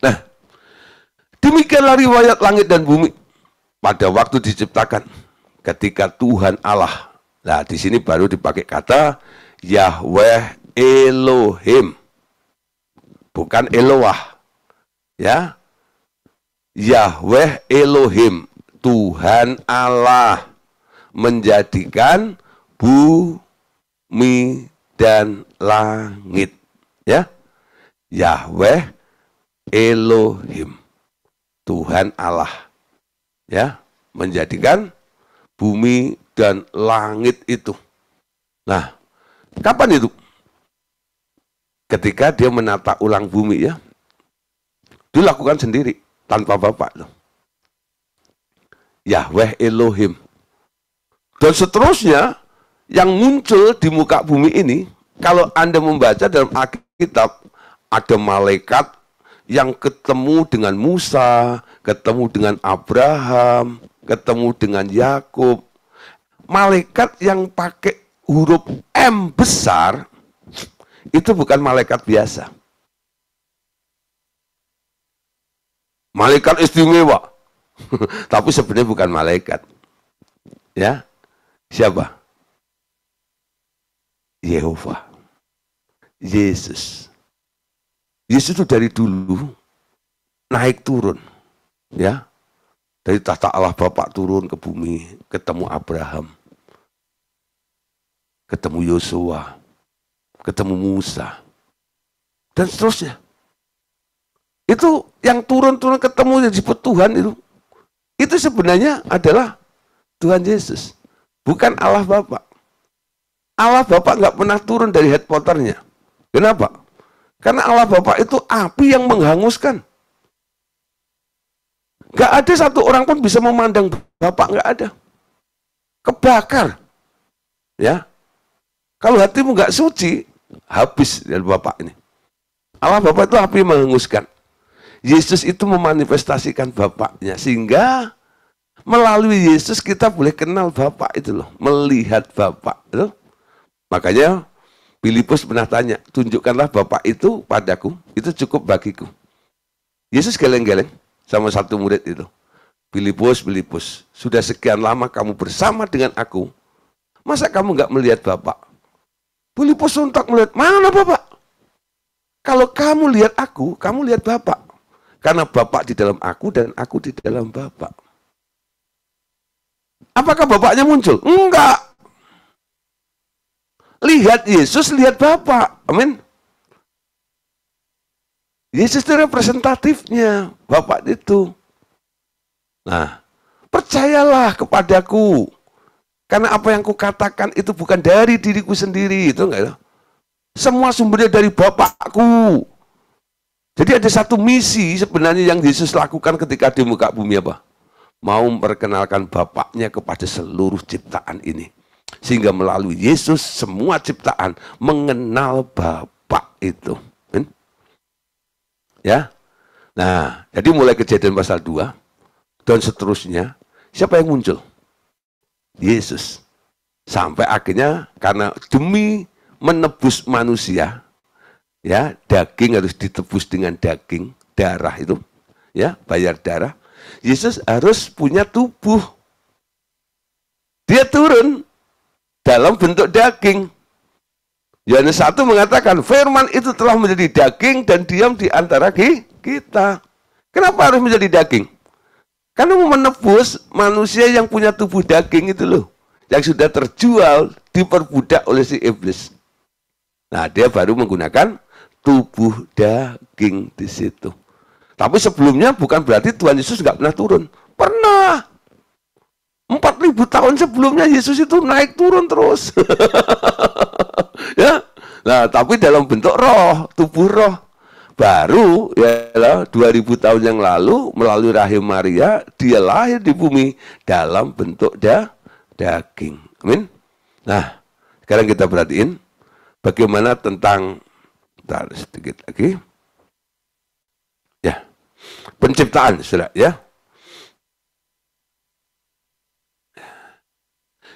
Nah, demikianlah riwayat langit dan bumi pada waktu diciptakan ketika Tuhan Allah. Nah, di sini baru dipakai kata Yahweh Elohim. Bukan Eloah. Ya. Yahweh Elohim, Tuhan Allah menjadikan bumi dan langit, ya. Yahweh Elohim, Tuhan Allah, ya, menjadikan bumi dan langit itu. Nah, kapan itu? Ketika dia menata ulang bumi, ya. Dilakukan sendiri tanpa Bapak loh. Yahweh Elohim. Dan seterusnya yang muncul di muka bumi ini, kalau Anda membaca dalam Alkitab, ada malaikat yang ketemu dengan Musa, ketemu dengan Abraham, ketemu dengan Yakub. Malaikat yang pakai huruf M besar, itu bukan malaikat biasa. Malaikat istimewa. Tapi sebenarnya bukan malaikat. Ya, siapa? Yehova, Yesus. Yesus itu dari dulu naik turun, ya, dari tahta Allah Bapa turun ke bumi, ketemu Abraham, ketemu Yosua, ketemu Musa, dan seterusnya. Itu yang turun-turun ketemu yang disebut Tuhan itu sebenarnya adalah Tuhan Yesus, bukan Allah Bapa. Allah Bapa nggak pernah turun dari headquarternya. Kenapa? Karena Allah Bapa itu api yang menghanguskan. Nggak ada satu orang pun bisa memandang Bapa, nggak ada. Kebakar. Ya. Kalau hatimu nggak suci, habis dari Bapa ini. Allah Bapa itu api yang menghanguskan. Yesus itu memanifestasikan Bapaknya, sehingga melalui Yesus kita boleh kenal Bapa itu loh, melihat Bapa itu. Makanya Filipus pernah tanya, tunjukkanlah Bapa itu padaku, itu cukup bagiku. Yesus geleng-geleng sama satu murid itu. Filipus, sudah sekian lama kamu bersama dengan aku, masa kamu nggak melihat Bapa? Filipus sontak melihat, mana Bapa? Kalau kamu lihat aku, kamu lihat Bapa. Karena Bapa di dalam aku dan aku di dalam Bapa. Apakah Bapaknya muncul? Enggak. Lihat Yesus, lihat Bapa. Amin. Yesus itu representatifnya Bapa itu. Nah, percayalah kepadaku. Karena apa yang kukatakan itu bukan dari diriku sendiri. Itu enggak ya? Semua sumbernya dari Bapakku. Jadi ada satu misi sebenarnya yang Yesus lakukan ketika di muka bumi apa? Mau memperkenalkan Bapaknya kepada seluruh ciptaan ini. Sehingga melalui Yesus semua ciptaan mengenal Bapak itu. Ya. Nah, jadi mulai Kejadian pasal 2 dan seterusnya, siapa yang muncul? Yesus. Sampai akhirnya karena demi menebus manusia, ya, daging harus ditebus dengan daging, darah itu, ya, bayar darah. Yesus harus punya tubuh. Dia turun dalam bentuk daging. Yohanes 1 mengatakan, firman itu telah menjadi daging dan diam di antara kita. Kenapa harus menjadi daging? Karena mau menebus manusia yang punya tubuh daging itu loh. Yang sudah terjual, diperbudak oleh si iblis. Nah, dia baru menggunakan tubuh daging di situ. Tapi sebelumnya bukan berarti Tuhan Yesus nggak pernah turun. Pernah. 4.000 tahun sebelumnya Yesus itu naik turun terus. Ya. Nah, tapi dalam bentuk roh, tubuh roh. Baru ya 2000 tahun yang lalu melalui rahim Maria dia lahir di bumi dalam bentuk daging. Amin. Nah, sekarang kita perhatiin bagaimana tentang sedikit lagi. Ya. Penciptaan, Saudara, ya.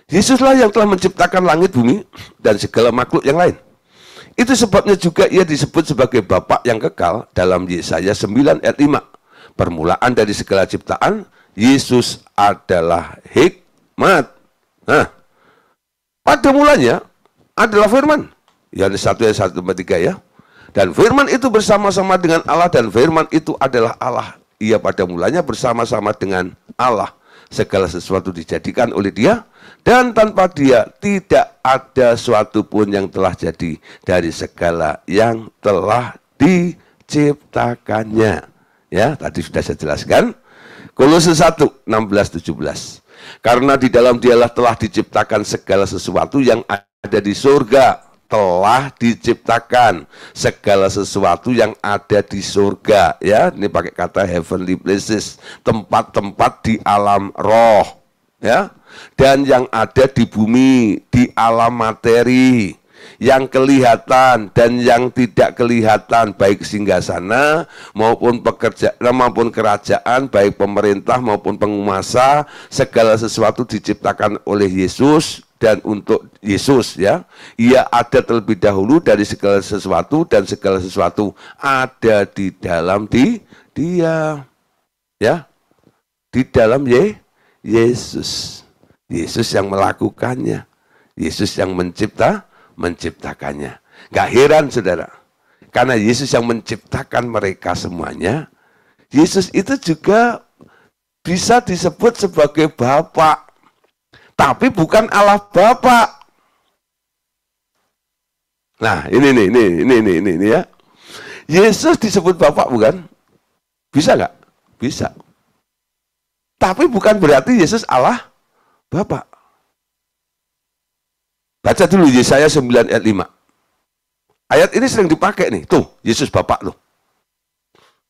Yesuslah yang telah menciptakan langit, bumi, dan segala makhluk yang lain. Itu sebabnya juga ia disebut sebagai Bapa yang kekal dalam Yesaya 9 ayat 5. Permulaan dari segala ciptaan, Yesus adalah hikmat. Nah, pada mulanya adalah firman. Yohanes 1 ayat 1-3 ya. Dan firman itu bersama-sama dengan Allah dan firman itu adalah Allah. Ia pada mulanya bersama-sama dengan Allah. Segala sesuatu dijadikan oleh Dia, dan tanpa Dia tidak ada suatu pun yang telah jadi dari segala yang telah diciptakannya. Ya, tadi sudah saya jelaskan. Kolose 1, 16-17. Karena di dalam Dialah telah diciptakan segala sesuatu yang ada di surga. Telah diciptakan segala sesuatu yang ada di surga, ya, ini pakai kata heavenly places, tempat-tempat di alam roh, ya, dan yang ada di bumi, di alam materi, yang kelihatan dan yang tidak kelihatan, baik singgasana maupun pekerjaan maupun kerajaan, baik pemerintah maupun penguasa, segala sesuatu diciptakan oleh Yesus dan untuk Yesus, ya. Ia ada terlebih dahulu dari segala sesuatu dan segala sesuatu ada di dalam Dia, ya. Di dalam Yesus. Yesus yang melakukannya. Yesus yang menciptakannya. Gak heran, Saudara. Karena Yesus yang menciptakan mereka semuanya, Yesus itu juga bisa disebut sebagai Bapa. Tapi bukan Allah Bapa. Nah, ini ya. Yesus disebut Bapa bukan? Bisa nggak? Bisa. Tapi bukan berarti Yesus Allah Bapa. Baca dulu Yesaya 9 ayat 5. Ayat ini sering dipakai nih. Tuh, Yesus Bapa tuh.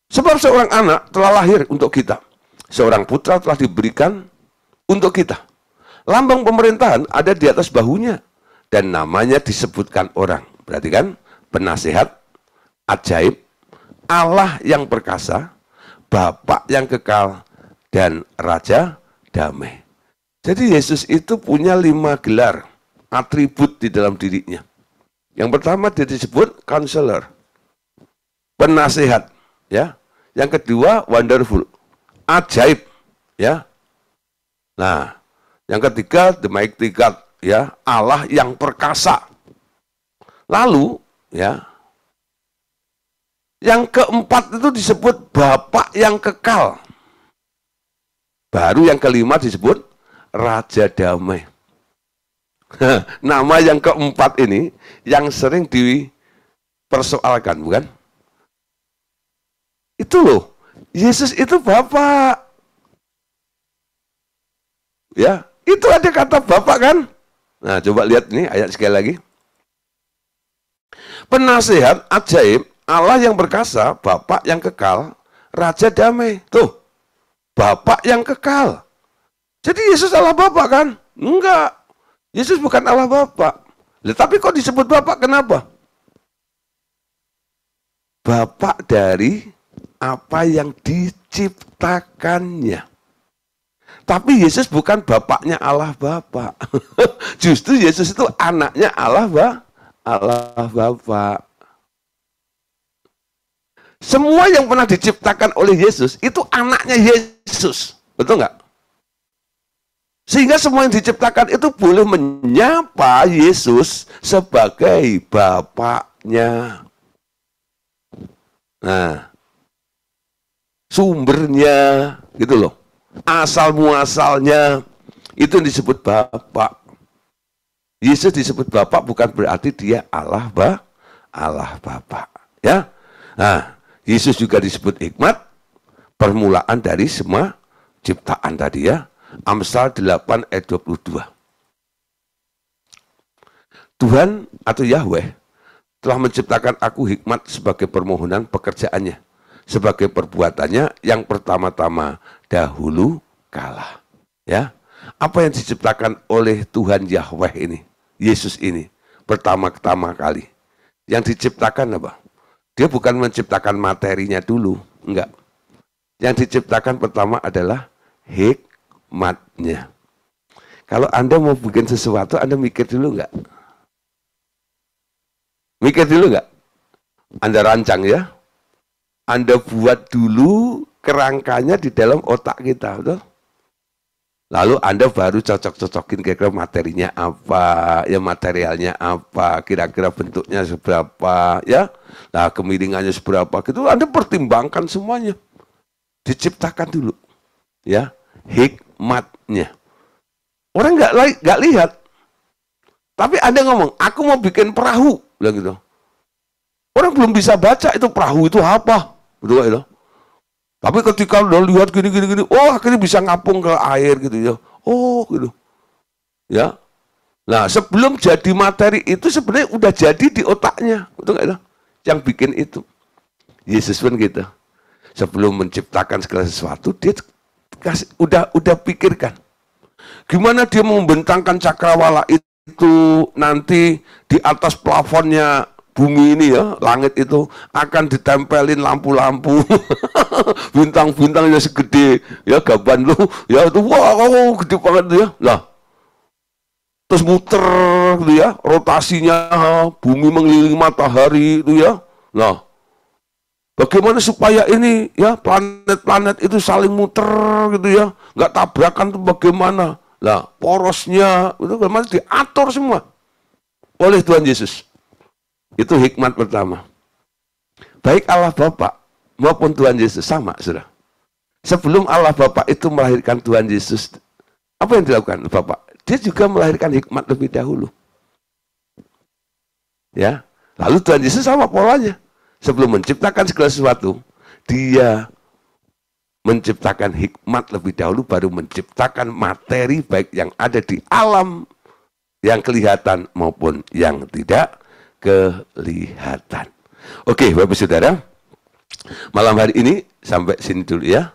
Sebab seorang anak telah lahir untuk kita. Seorang putra telah diberikan untuk kita. Lambang pemerintahan ada di atas bahunya. Dan namanya disebutkan orang. Berarti kan, penasehat, ajaib, Allah yang perkasa, Bapa yang kekal, dan Raja damai. Jadi Yesus itu punya 5 gelar, atribut di dalam dirinya. Yang pertama dia disebut counselor, penasehat, ya. Yang kedua wonderful, ajaib, ya. Nah, yang ketiga the mighty God, ya, Allah yang perkasa. Lalu, ya, yang keempat itu disebut Bapa yang kekal. Baru yang kelima disebut Raja damai. Nama yang keempat ini yang sering dipersoalkan, bukan? Itu loh, Yesus itu Bapa. Ya, itu ada kata Bapak kan? Nah, coba lihat ini ayat sekali lagi. Penasehat ajaib, Allah yang perkasa, Bapa yang kekal, Raja damai. Tuh, Bapa yang kekal. Jadi Yesus Allah Bapa kan? Enggak. Yesus bukan Allah Bapa. Tapi kok disebut Bapa? Kenapa? Bapa dari apa yang diciptakannya. Tapi Yesus bukan bapaknya Allah Bapa. Justru Yesus itu anaknya Allah Bapa. Semua yang pernah diciptakan oleh Yesus itu anaknya Yesus. Betul nggak? Sehingga semua yang diciptakan itu boleh menyapa Yesus sebagai bapaknya. Nah, sumbernya gitu loh. Asal muasalnya itu yang disebut Bapa. Yesus disebut Bapa bukan berarti dia Allah Bapa, ya. Nah, Yesus juga disebut hikmat, permulaan dari semua ciptaan tadi ya. Amsal 8 ayat 22. Tuhan atau Yahweh telah menciptakan aku hikmat sebagai permohonan pekerjaannya, sebagai perbuatannya yang pertama-tama dahulu kala. Ya, apa yang diciptakan oleh Tuhan Yahweh ini, Yesus ini, pertama-tama kali. Yang diciptakan apa? Dia bukan menciptakan materinya dulu, enggak. Yang diciptakan pertama adalah hikmatnya. Kalau Anda mau bikin sesuatu, Anda mikir dulu enggak? Mikir dulu enggak? Anda rancang ya. Anda buat dulu kerangkanya di dalam otak kita, betul? Lalu Anda baru cocok-cocokin kira-kira materinya apa, ya materialnya apa, kira-kira bentuknya seberapa, ya. Nah, kemiringannya seberapa, gitu Anda pertimbangkan semuanya. Diciptakan dulu, ya, hikmatnya. Orang nggak lihat, tapi Anda ngomong, aku mau bikin perahu, bilang gitu. Orang belum bisa baca itu perahu itu apa, betul itu. Tapi ketika udah lihat gini, oh akhirnya bisa ngapung ke air gitu ya. Oh gitu. Ya. Nah sebelum jadi materi itu sebenarnya udah jadi di otaknya. Betul nggak itu? Yang bikin itu. Yesus pun gitu. Sebelum menciptakan segala sesuatu, dia udah pikirkan. Gimana dia membentangkan cakrawala itu nanti di atas plafonnya bumi ini ya, langit itu akan ditempelin lampu-lampu, bintang-bintang yang segede ya gaban lu, ya itu wow gede banget ya, lah terus muter gitu ya, rotasinya bumi mengelilingi matahari itu ya, nah bagaimana supaya ini ya planet-planet itu saling muter gitu ya, nggak tabrakan tuh bagaimana, lah porosnya itu bagaimana diatur semua oleh Tuhan Yesus. Itu hikmat pertama. Baik Allah Bapa maupun Tuhan Yesus sama, saudara. Sebelum Allah Bapa itu melahirkan Tuhan Yesus, apa yang dilakukan Bapa? Dia juga melahirkan hikmat lebih dahulu. Ya, lalu Tuhan Yesus sama polanya. Sebelum menciptakan segala sesuatu, dia menciptakan hikmat lebih dahulu, baru menciptakan materi baik yang ada di alam yang kelihatan maupun yang tidak kelihatan. Oke, Bapak Saudara, malam hari ini sampai sini dulu ya.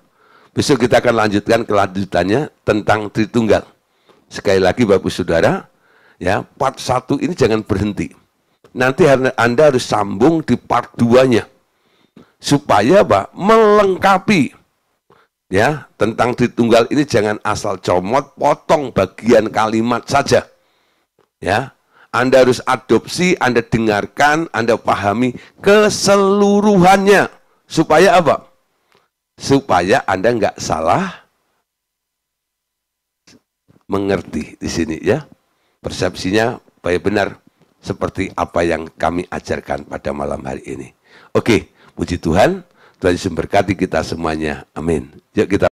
Besok kita akan lanjutkan kelanjutannya tentang Tritunggal. Sekali lagi Bapak Saudara, ya, part 1 ini jangan berhenti. Nanti Anda harus sambung di part 2-nya. Supaya apa? Melengkapi. Ya, tentang Tritunggal ini jangan asal comot, potong bagian kalimat saja. Ya. Anda harus adopsi, Anda dengarkan, Anda pahami keseluruhannya. Supaya apa? Supaya Anda nggak salah mengerti di sini ya. Persepsinya baik benar seperti apa yang kami ajarkan pada malam hari ini. Oke, puji Tuhan. Tuhan Yesus memberkati kita semuanya. Amin. Yuk kita